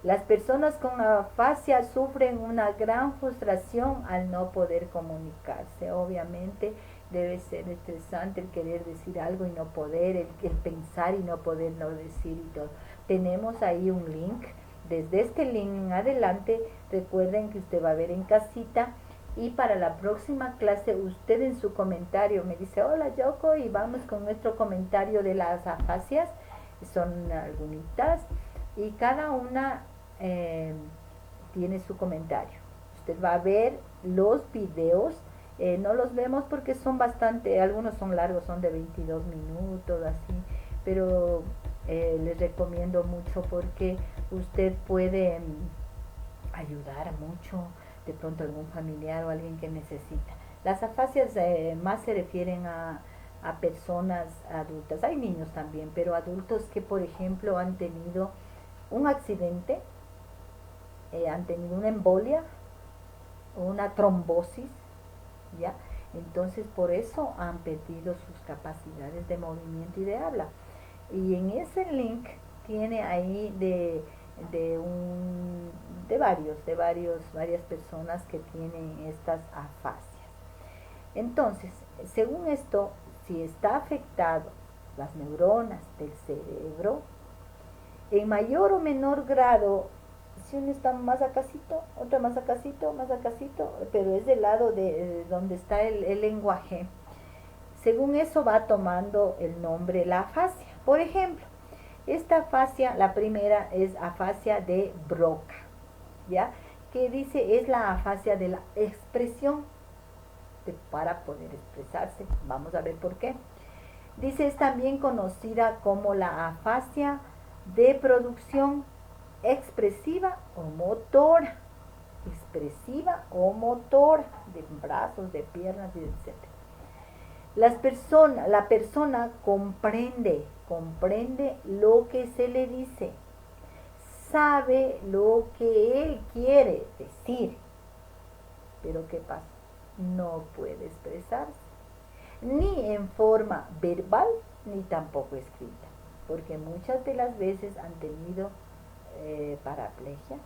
Las personas con afasia sufren una gran frustración al no poder comunicarse. Obviamente debe ser estresante el querer decir algo y no poder, el pensar y no poder no decir y todo. Tenemos ahí un link. Desde este link en adelante, recuerden que usted va a ver en casita, y para la próxima clase usted en su comentario me dice: hola Yoko, y vamos con nuestro comentario de las afasias. Son algunitas y cada una tiene su comentario. Usted va a ver los videos, no los vemos porque son bastante, algunos son largos, son de 22 minutos así, pero les recomiendo mucho porque usted puede ayudar mucho de pronto a algún familiar o alguien que necesita. Las afasias más se refieren a personas adultas. Hay niños también, pero adultos que, por ejemplo, han tenido un accidente, han tenido una embolia, una trombosis, ¿ya? Entonces por eso han perdido sus capacidades de movimiento y de habla. Y en ese link tiene ahí varias personas que tienen estas afasias. Entonces, según esto, si está afectado las neuronas del cerebro, en mayor o menor grado, si uno está más acasito, otra más acasito, pero es del lado de donde está el lenguaje, según eso va tomando el nombre la afasia. Por ejemplo, esta afasia, la primera es afasia de Broca, ¿ya? Que dice es la afasia de la expresión, para poder expresarse. Vamos a ver por qué. Dice, es también conocida como la afasia de producción expresiva o motora. Expresiva o motora, de brazos, de piernas, etc. La persona comprende lo que se le dice, sabe lo que él quiere decir, pero ¿qué pasa? No puede expresarse, ni en forma verbal, ni tampoco escrita, porque muchas de las veces han tenido paraplegia.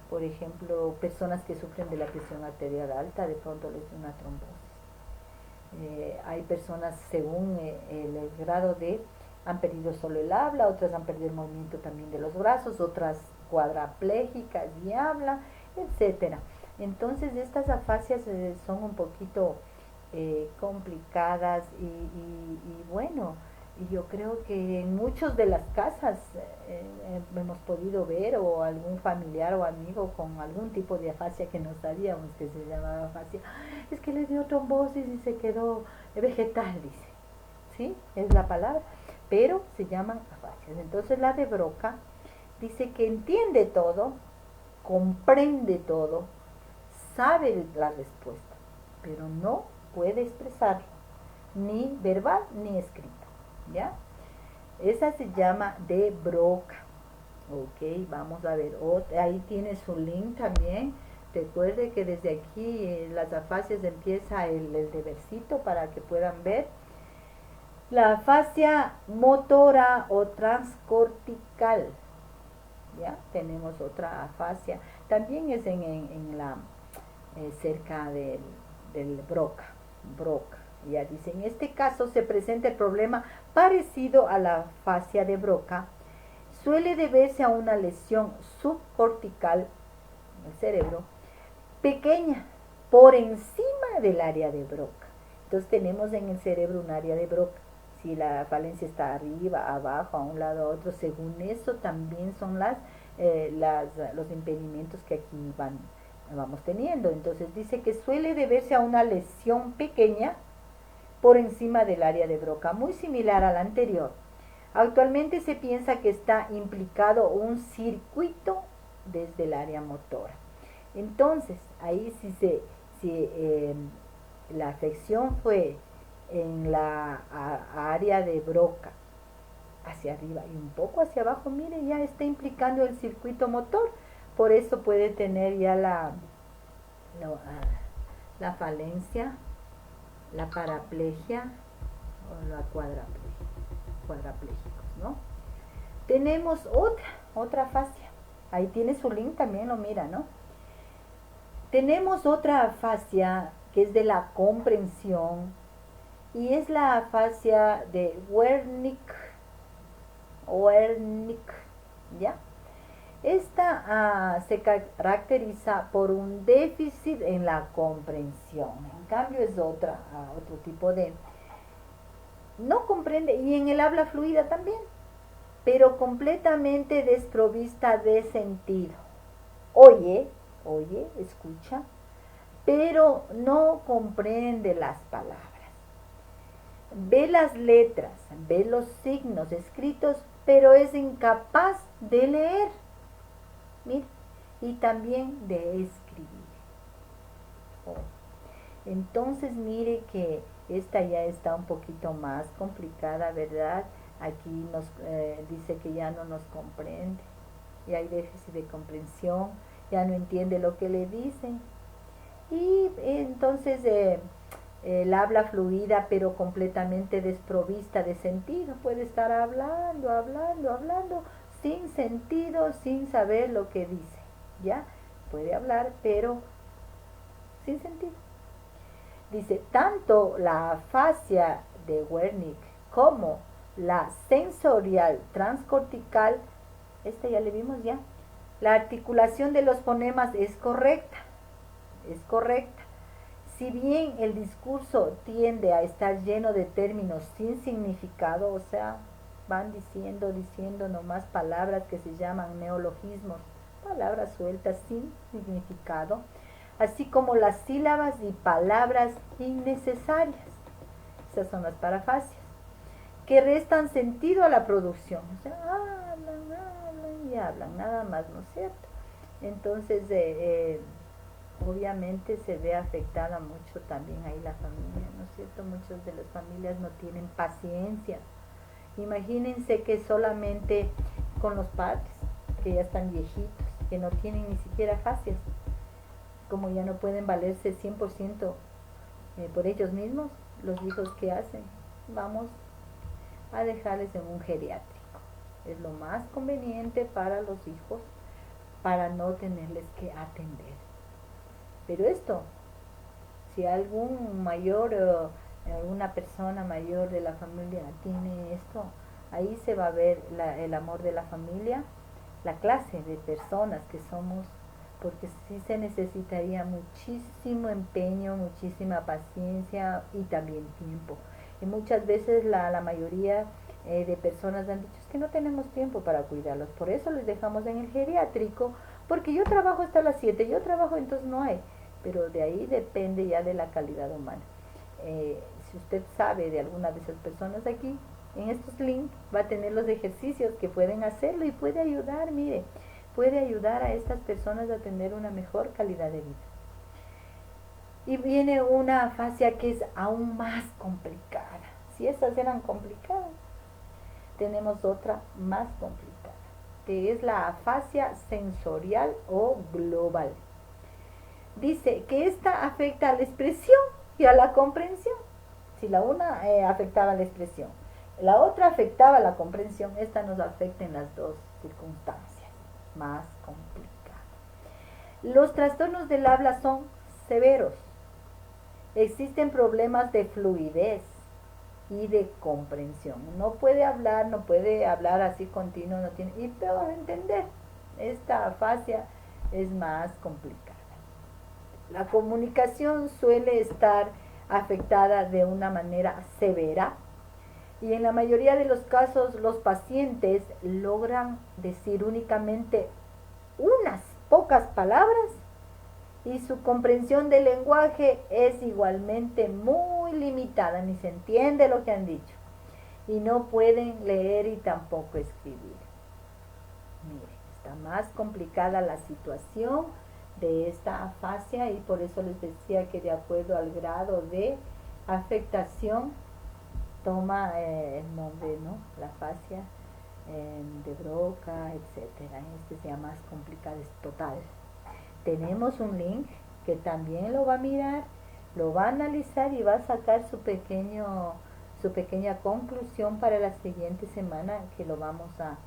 Por ejemplo, personas que sufren de la presión arterial alta, de pronto les da una trombosis. Hay personas según el grado de, han perdido solo el habla, otras han perdido el movimiento también de los brazos, otras cuadraplégicas y habla, etcétera. Entonces estas afasias son un poquito complicadas y bueno, yo creo que en muchas de las casas hemos podido ver o algún familiar o amigo con algún tipo de afasia que no sabíamos que se llamaba afasia, es que le dio trombosis y se quedó vegetal, dice, ¿sí? Es la palabra, pero se llaman afasias. Entonces la de Broca dice que entiende todo, comprende todo, sabe la respuesta, pero no puede expresarlo, ni verbal ni escrito, ¿ya? Esa se llama de Broca. Ok, vamos a ver, ahí tiene su link también. Recuerde que desde aquí las afasias empieza el debercito para que puedan ver. La afasia motora o transcortical, ¿ya? Tenemos otra afasia, también es en la cerca del Broca. Ya dice, en este caso se presenta el problema parecido a la afasia de Broca. Suele deberse a una lesión subcortical en el cerebro pequeña por encima del área de Broca. Entonces tenemos en el cerebro un área de Broca. Si la falencia está arriba, abajo, a un lado, a otro, según eso también son los impedimentos que aquí vamos teniendo. Entonces dice que suele deberse a una lesión pequeña por encima del área de Broca, muy similar a la anterior. Actualmente se piensa que está implicado un circuito desde el área motora. Entonces, ahí si la afección fue en la área de Broca, hacia arriba y un poco hacia abajo, mire, ya está implicando el circuito motor. Por eso puede tener ya la falencia, la paraplegia o la cuadraplégicos, ¿no? Tenemos otra afasia. Ahí tiene su link, también lo mira, ¿no? Tenemos otra afasia que es de la comprensión y es la afasia de Wernicke, ¿ya? Esta se caracteriza por un déficit en la comprensión. En cambio es otro tipo de... No comprende, y en el habla fluida también, pero completamente desprovista de sentido. Oye, escucha, pero no comprende las palabras. Ve las letras, ve los signos escritos, pero es incapaz de leer. Mire, y también de escribir. Entonces mire que esta ya está un poquito más complicada, ¿verdad? Aquí nos dice que ya no nos comprende, y hay déficit de comprensión, ya no entiende lo que le dicen. Y entonces el habla fluida, pero completamente desprovista de sentido. Puede estar hablando, sin sentido, sin saber lo que dice, ¿ya? Puede hablar, pero sin sentido. Dice, tanto la afasia de Wernicke como la sensorial transcortical, esta ya le vimos ya, la articulación de los fonemas es correcta. Si bien el discurso tiende a estar lleno de términos sin significado, o sea, van diciendo nomás palabras que se llaman neologismos, palabras sueltas sin significado, así como las sílabas y palabras innecesarias. Esas son las parafasias, que restan sentido a la producción. O sea, hablan y hablan, nada más, ¿no es cierto? Entonces, obviamente se ve afectada mucho también ahí la familia, ¿no es cierto? Muchas de las familias no tienen paciencia. Imagínense que solamente con los padres, que ya están viejitos, que no tienen ni siquiera fasias, como ya no pueden valerse 100% por ellos mismos, los hijos que hacen, vamos a dejarles en un geriátrico. Es lo más conveniente para los hijos para no tenerles que atender. Pero esto, si algún mayor, alguna persona mayor de la familia tiene esto, ahí se va a ver el amor de la familia, la clase de personas que somos, porque sí se necesitaría muchísimo empeño, muchísima paciencia y también tiempo. Y muchas veces la mayoría de personas han dicho es que no tenemos tiempo para cuidarlos, por eso les dejamos en el geriátrico, porque yo trabajo hasta las 7, yo trabajo, entonces no hay. Pero de ahí depende ya de la calidad humana. Si usted sabe de alguna de esas personas aquí, en estos links va a tener los ejercicios que pueden hacerlo y puede ayudar, mire, puede ayudar a estas personas a tener una mejor calidad de vida. Y viene una afasia que es aún más complicada. Si estas eran complicadas, tenemos otra más complicada, que es la afasia sensorial o global. Dice que esta afecta a la expresión y a la comprensión. Si la una afectaba a la expresión, la otra afectaba a la comprensión, esta nos afecta en las dos circunstancias más complicadas. Los trastornos del habla son severos. Existen problemas de fluidez y de comprensión. No puede hablar así continuo, no tiene, y peor entender. Esta afasia es más complicada. La comunicación suele estar afectada de una manera severa y en la mayoría de los casos los pacientes logran decir únicamente unas pocas palabras y su comprensión del lenguaje es igualmente muy limitada, ni se entiende lo que han dicho y no pueden leer y tampoco escribir. Mire, está más complicada la situación de esta afasia y por eso les decía que de acuerdo al grado de afectación toma el nombre, ¿no? La afasia de Broca, etcétera. Este sea más complicado, es total. Tenemos un link que también lo va a mirar, lo va a analizar y va a sacar su pequeña conclusión para la siguiente semana que lo vamos a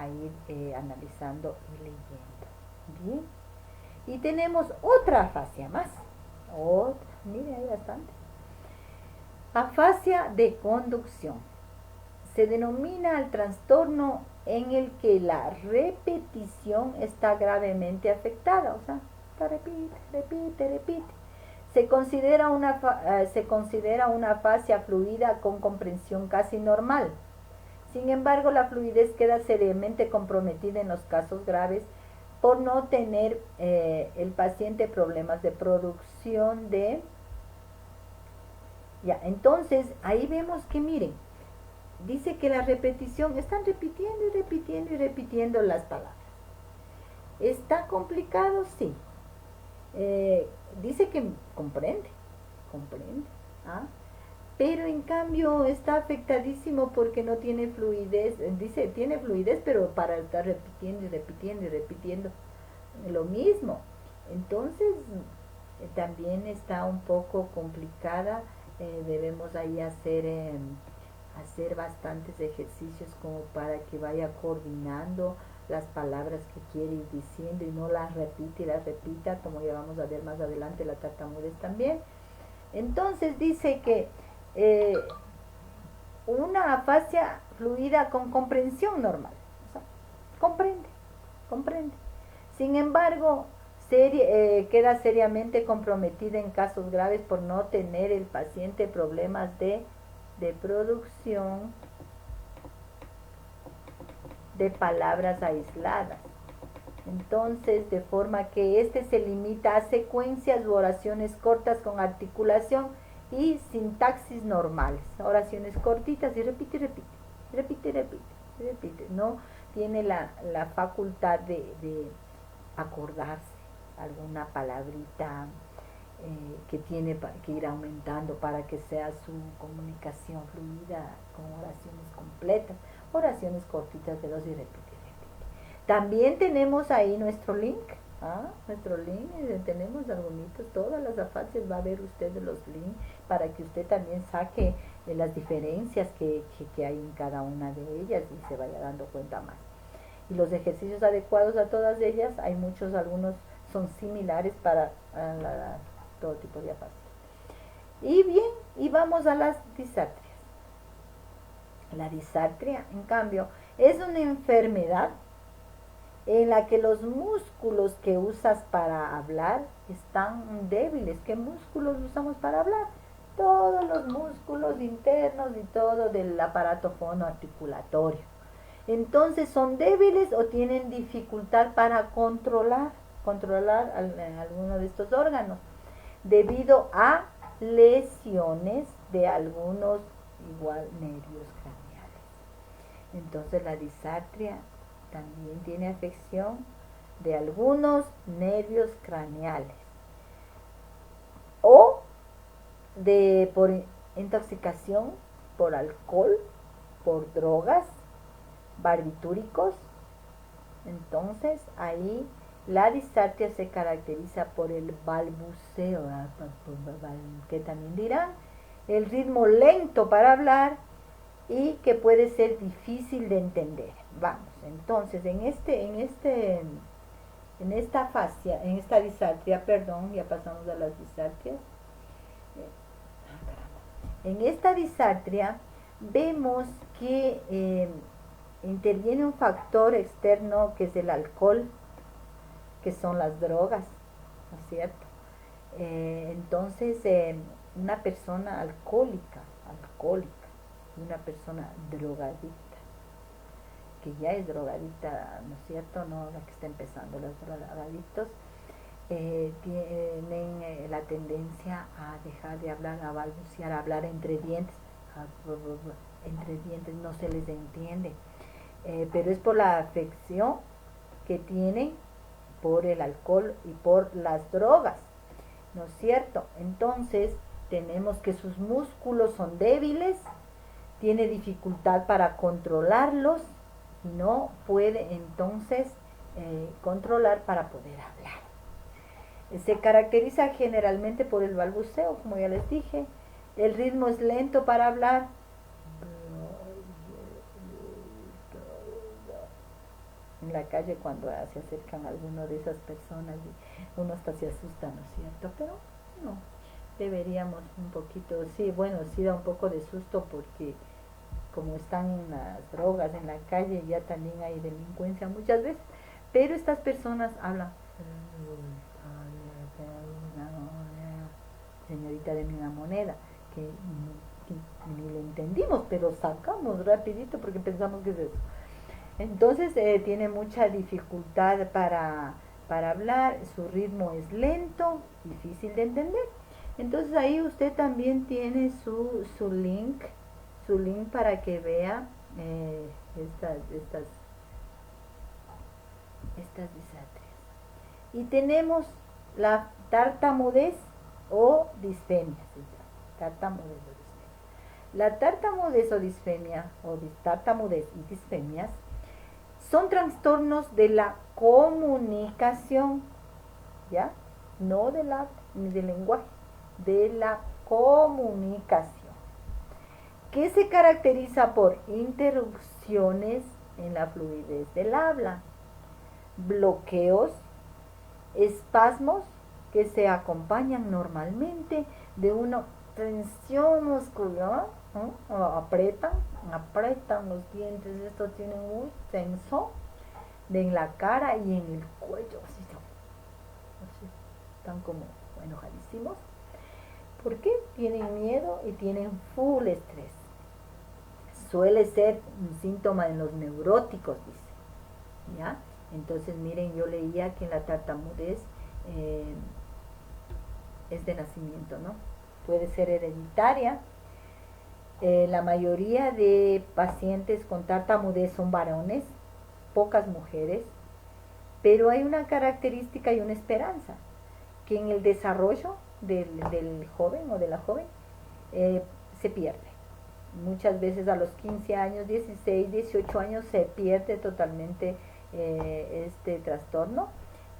ir analizando y leyendo. Bien. Y tenemos otra afasia más. Otra, mire, hay bastante. Afasia de conducción. Se denomina al trastorno en el que la repetición está gravemente afectada. O sea, repite. Se considera una afasia fluida con comprensión casi normal. Sin embargo, la fluidez queda seriamente comprometida en los casos graves por no tener el paciente problemas de producción de... Ya, entonces ahí vemos que miren, dice que la repetición, están repitiendo las palabras. ¿Está complicado? Sí. Dice que comprende, ¿ah? Pero en cambio está afectadísimo porque no tiene fluidez. Dice, tiene fluidez, pero para estar repitiendo lo mismo. Entonces, también está un poco complicada. Debemos ahí hacer bastantes ejercicios como para que vaya coordinando las palabras que quiere ir diciendo y no las repite y las repita, como ya vamos a ver más adelante la tartamudez también. Entonces dice que una afasia fluida con comprensión normal, o sea, comprende. Sin embargo, queda seriamente comprometida en casos graves por no tener el paciente problemas de producción de palabras aisladas. Entonces, de forma que este se limita a secuencias u oraciones cortas con articulación y sintaxis normales. Oraciones cortitas y repite. No tiene la facultad de acordarse alguna palabrita que tiene que ir aumentando para que sea su comunicación fluida con oraciones completas, oraciones cortitas de dos y repite. También tenemos ahí nuestro link Nuestro link, tenemos algunos, todas las afancias va a ver usted de los links para que usted también saque las diferencias que hay en cada una de ellas y se vaya dando cuenta más. Y los ejercicios adecuados a todas ellas, hay muchos, algunos son similares para todo tipo de afasia. Y bien, y vamos a las disartrias. La disartria, en cambio, es una enfermedad en la que los músculos que usas para hablar están débiles. ¿Qué músculos usamos para hablar? Todos los músculos internos y todo del aparato fonoarticulatorio. Entonces son débiles o tienen dificultad para controlar alguno de estos órganos debido a lesiones de algunos igual nervios craneales. Entonces la disartria también tiene afección de algunos nervios craneales o por intoxicación por alcohol, por drogas, barbitúricos. Entonces ahí la disartria se caracteriza por el balbuceo, que también dirán, el ritmo lento para hablar y que puede ser difícil de entender. Vamos, entonces en esta fascia, en esta disartria, perdón, ya pasamos a las disartrias. En esta disartria vemos que interviene un factor externo que es el alcohol, que son las drogas, ¿no es cierto? Entonces, una persona alcohólica, y una persona drogadicta, que ya es drogadicta, ¿no es cierto? No la que está empezando, los drogadictos tienen la tendencia a dejar de hablar, a balbucear, a hablar entre dientes, no se les entiende, pero es por la afección que tienen por el alcohol y por las drogas, ¿no es cierto? Entonces tenemos que sus músculos son débiles, tiene dificultad para controlarlos y no puede entonces controlar para poder hablar. Se caracteriza generalmente por el balbuceo, como ya les dije. El ritmo es lento para hablar. En la calle cuando se acercan a alguno de esas personas uno hasta se asusta, ¿no es cierto? Pero no, deberíamos un poquito, sí, bueno, sí da un poco de susto porque como están las drogas en la calle ya también hay delincuencia muchas veces, pero estas personas hablan, señorita de una moneda, que ni le entendimos, pero sacamos rapidito porque pensamos que es eso. Entonces tiene mucha dificultad para hablar, su ritmo es lento, difícil de entender. Entonces ahí usted también tiene su link para que vea estas disartrias. Y tenemos la tartamudez o disfemia. Tartamudez o disfemia. La tartamudez o disfemia, o tartamudez y disfemias, son trastornos de la comunicación, ¿ya? No del habla ni del lenguaje, de la comunicación, que se caracteriza por interrupciones en la fluidez del habla, bloqueos, espasmos que se acompañan normalmente de una tensión muscular, ¿no? Apretan los dientes, esto tiene muy tenso en la cara y en el cuello, así, están como enojadísimos. ¿Por qué? Tienen miedo y tienen full estrés. Suele ser un síntoma en los neuróticos, dice, ¿ya? Entonces, miren, yo leía que la tartamudez es de nacimiento, ¿no? Puede ser hereditaria. La mayoría de pacientes con tartamudez son varones, pocas mujeres, pero hay una característica y una esperanza, que en el desarrollo del joven o de la joven se pierde. Muchas veces a los 15 años, 16, 18 años se pierde totalmente este trastorno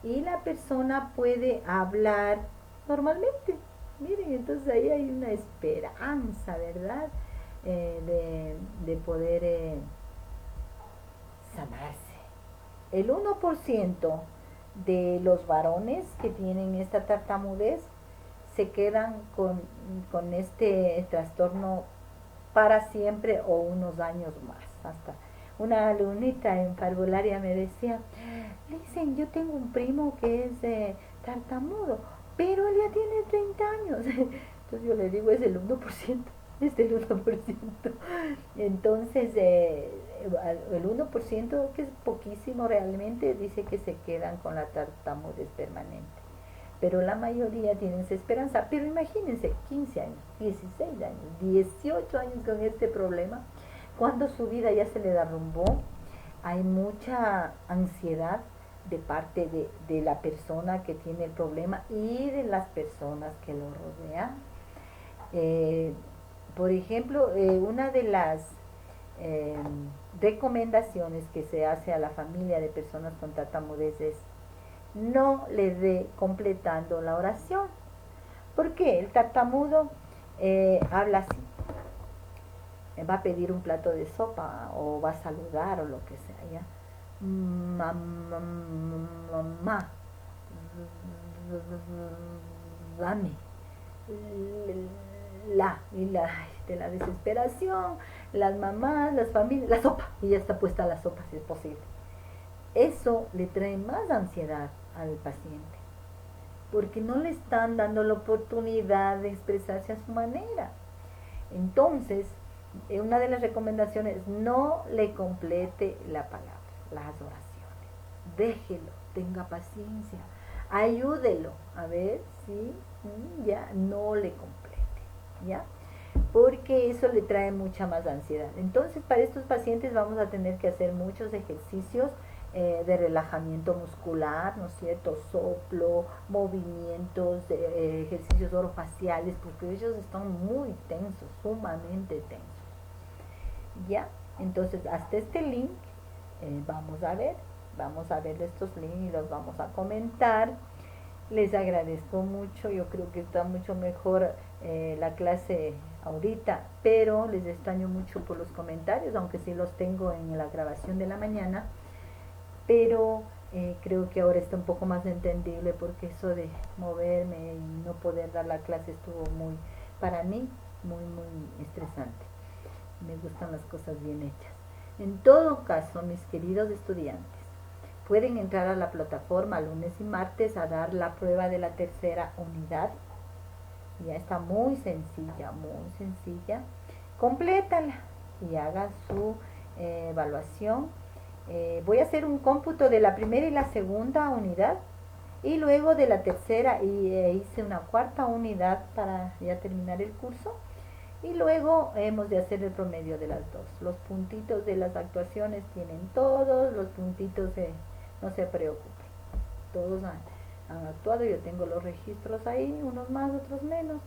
y la persona puede hablar normalmente. Miren, entonces ahí hay una esperanza, ¿verdad? De poder sanarse. El 1% de los varones que tienen esta tartamudez se quedan con este trastorno para siempre o unos años más. Hasta una alumnita en parvularia me decía, dicen, yo tengo un primo que es tartamudo, pero él ya tiene 30 años. Entonces yo le digo, es el 1%, es el 1%. Entonces, el 1%, que es poquísimo realmente, dice que se quedan con la tartamudez permanente. Pero la mayoría tienen esa esperanza. Pero imagínense, 15 años, 16 años, 18 años con este problema, cuando su vida ya se le derrumbó, hay mucha ansiedad de parte de la persona que tiene el problema y de las personas que lo rodean. Eh, por ejemplo, una de las eh, recomendaciones que se hace a la familia de personas con tartamudez es no le dé completando la oración. ¿Por qué? El tartamudo habla así. Va a pedir un plato de sopa o va a saludar o lo que sea, ¿ya? Mamá, dame. De la desesperación, las mamás, las familias, la sopa, y ya está puesta la sopa si es posible. Eso le trae más ansiedad al paciente, porque no le están dando la oportunidad de expresarse a su manera. Entonces, una de las recomendaciones, no le complete la palabra, las oraciones. Déjelo, tenga paciencia, ayúdelo, a ver si ya no le complete, ¿ya? Porque eso le trae mucha más ansiedad. Entonces, para estos pacientes vamos a tener que hacer muchos ejercicios de relajamiento muscular, ¿no es cierto? Soplo, movimientos, ejercicios orofaciales, porque ellos están muy tensos, sumamente tensos. ¿Ya? Entonces, hasta este link vamos a ver estos links y los vamos a comentar. Les agradezco mucho, yo creo que está mucho mejor la clase ahorita, pero les extraño mucho por los comentarios, aunque sí los tengo en la grabación de la mañana, pero creo que ahora está un poco más entendible porque eso de moverme y no poder dar la clase estuvo muy, para mí, muy estresante. Me gustan las cosas bien hechas. En todo caso, mis queridos estudiantes, pueden entrar a la plataforma lunes y martes a dar la prueba de la tercera unidad. Ya está muy sencilla, muy sencilla. Complétala y haga su evaluación. Voy a hacer un cómputo de la primera y la segunda unidad y luego de la tercera y hice una cuarta unidad para ya terminar el curso. Y luego hemos de hacer el promedio de las dos. Los puntitos de las actuaciones tienen todos, los puntitos no se preocupen. Todos han actuado, yo tengo los registros ahí, unos más, otros menos.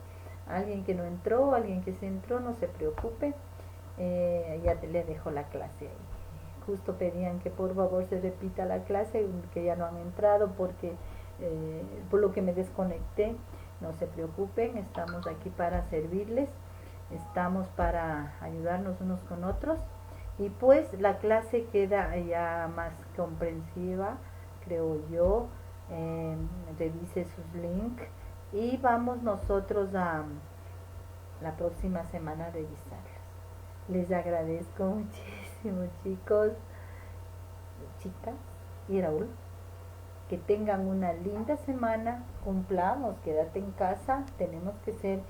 Alguien que no entró, alguien que se entró, no se preocupe. Ya le dejo la clase ahí. Justo pedían que por favor se repita la clase, que ya no han entrado porque por lo que me desconecté. No se preocupen, estamos aquí para servirles. Estamos para ayudarnos unos con otros y pues la clase queda ya más comprensiva, creo yo. Revise sus links y vamos nosotros a la próxima semana a revisarlos. Les agradezco muchísimo, chicos, chicas y Raúl. Que tengan una linda semana, cumplamos, quédate en casa, tenemos que ser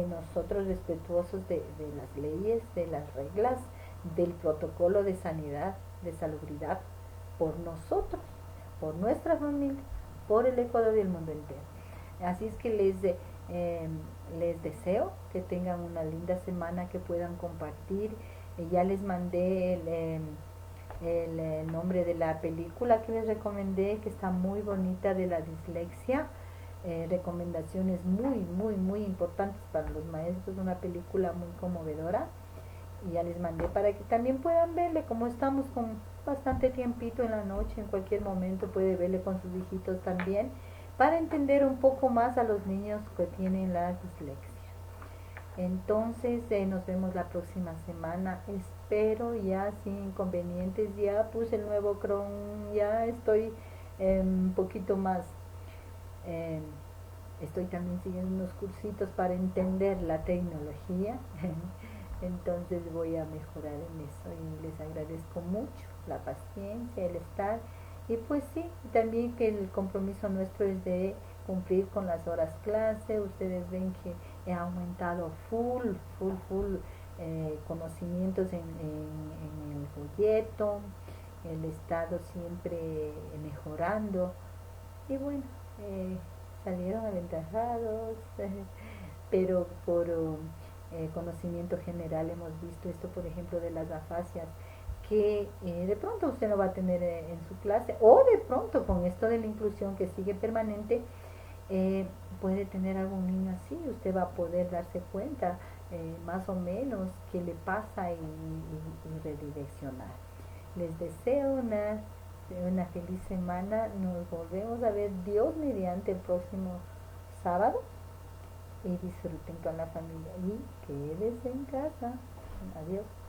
nosotros respetuosos de las leyes, de las reglas, del protocolo de sanidad, de salubridad, por nosotros, por nuestra familia, por el Ecuador y el mundo entero. Así es que les deseo que tengan una linda semana, que puedan compartir. Ya les mandé el nombre de la película que les recomendé, que está muy bonita, de la dislexia. Recomendaciones muy importantes para los maestros, una película muy conmovedora, y ya les mandé para que también puedan verle. Como estamos bastante tiempito en la noche, en cualquier momento puede verle con sus hijitos también, para entender un poco más a los niños que tienen la dislexia. Entonces nos vemos la próxima semana, espero ya sin inconvenientes. Ya puse el nuevo Chrome, ya estoy un poquito más, eh, estoy también siguiendo unos cursitos para entender la tecnología. Entonces voy a mejorar en eso y les agradezco mucho la paciencia, el estar. Y pues sí, también que el compromiso nuestro es de cumplir con las horas clase. Ustedes ven que he aumentado full conocimientos en el folleto, el estado siempre mejorando. Y bueno, eh, salieron aventajados, pero por conocimiento general hemos visto esto, por ejemplo, de las afasias, que de pronto usted no va a tener en su clase, o de pronto con esto de la inclusión que sigue permanente, puede tener algún niño así. Usted va a poder darse cuenta más o menos qué le pasa y redireccionar. Les deseo una feliz semana. Nos volvemos a ver, Dios mediante, el próximo sábado, y disfruten con la familia y quédense en casa. Adiós.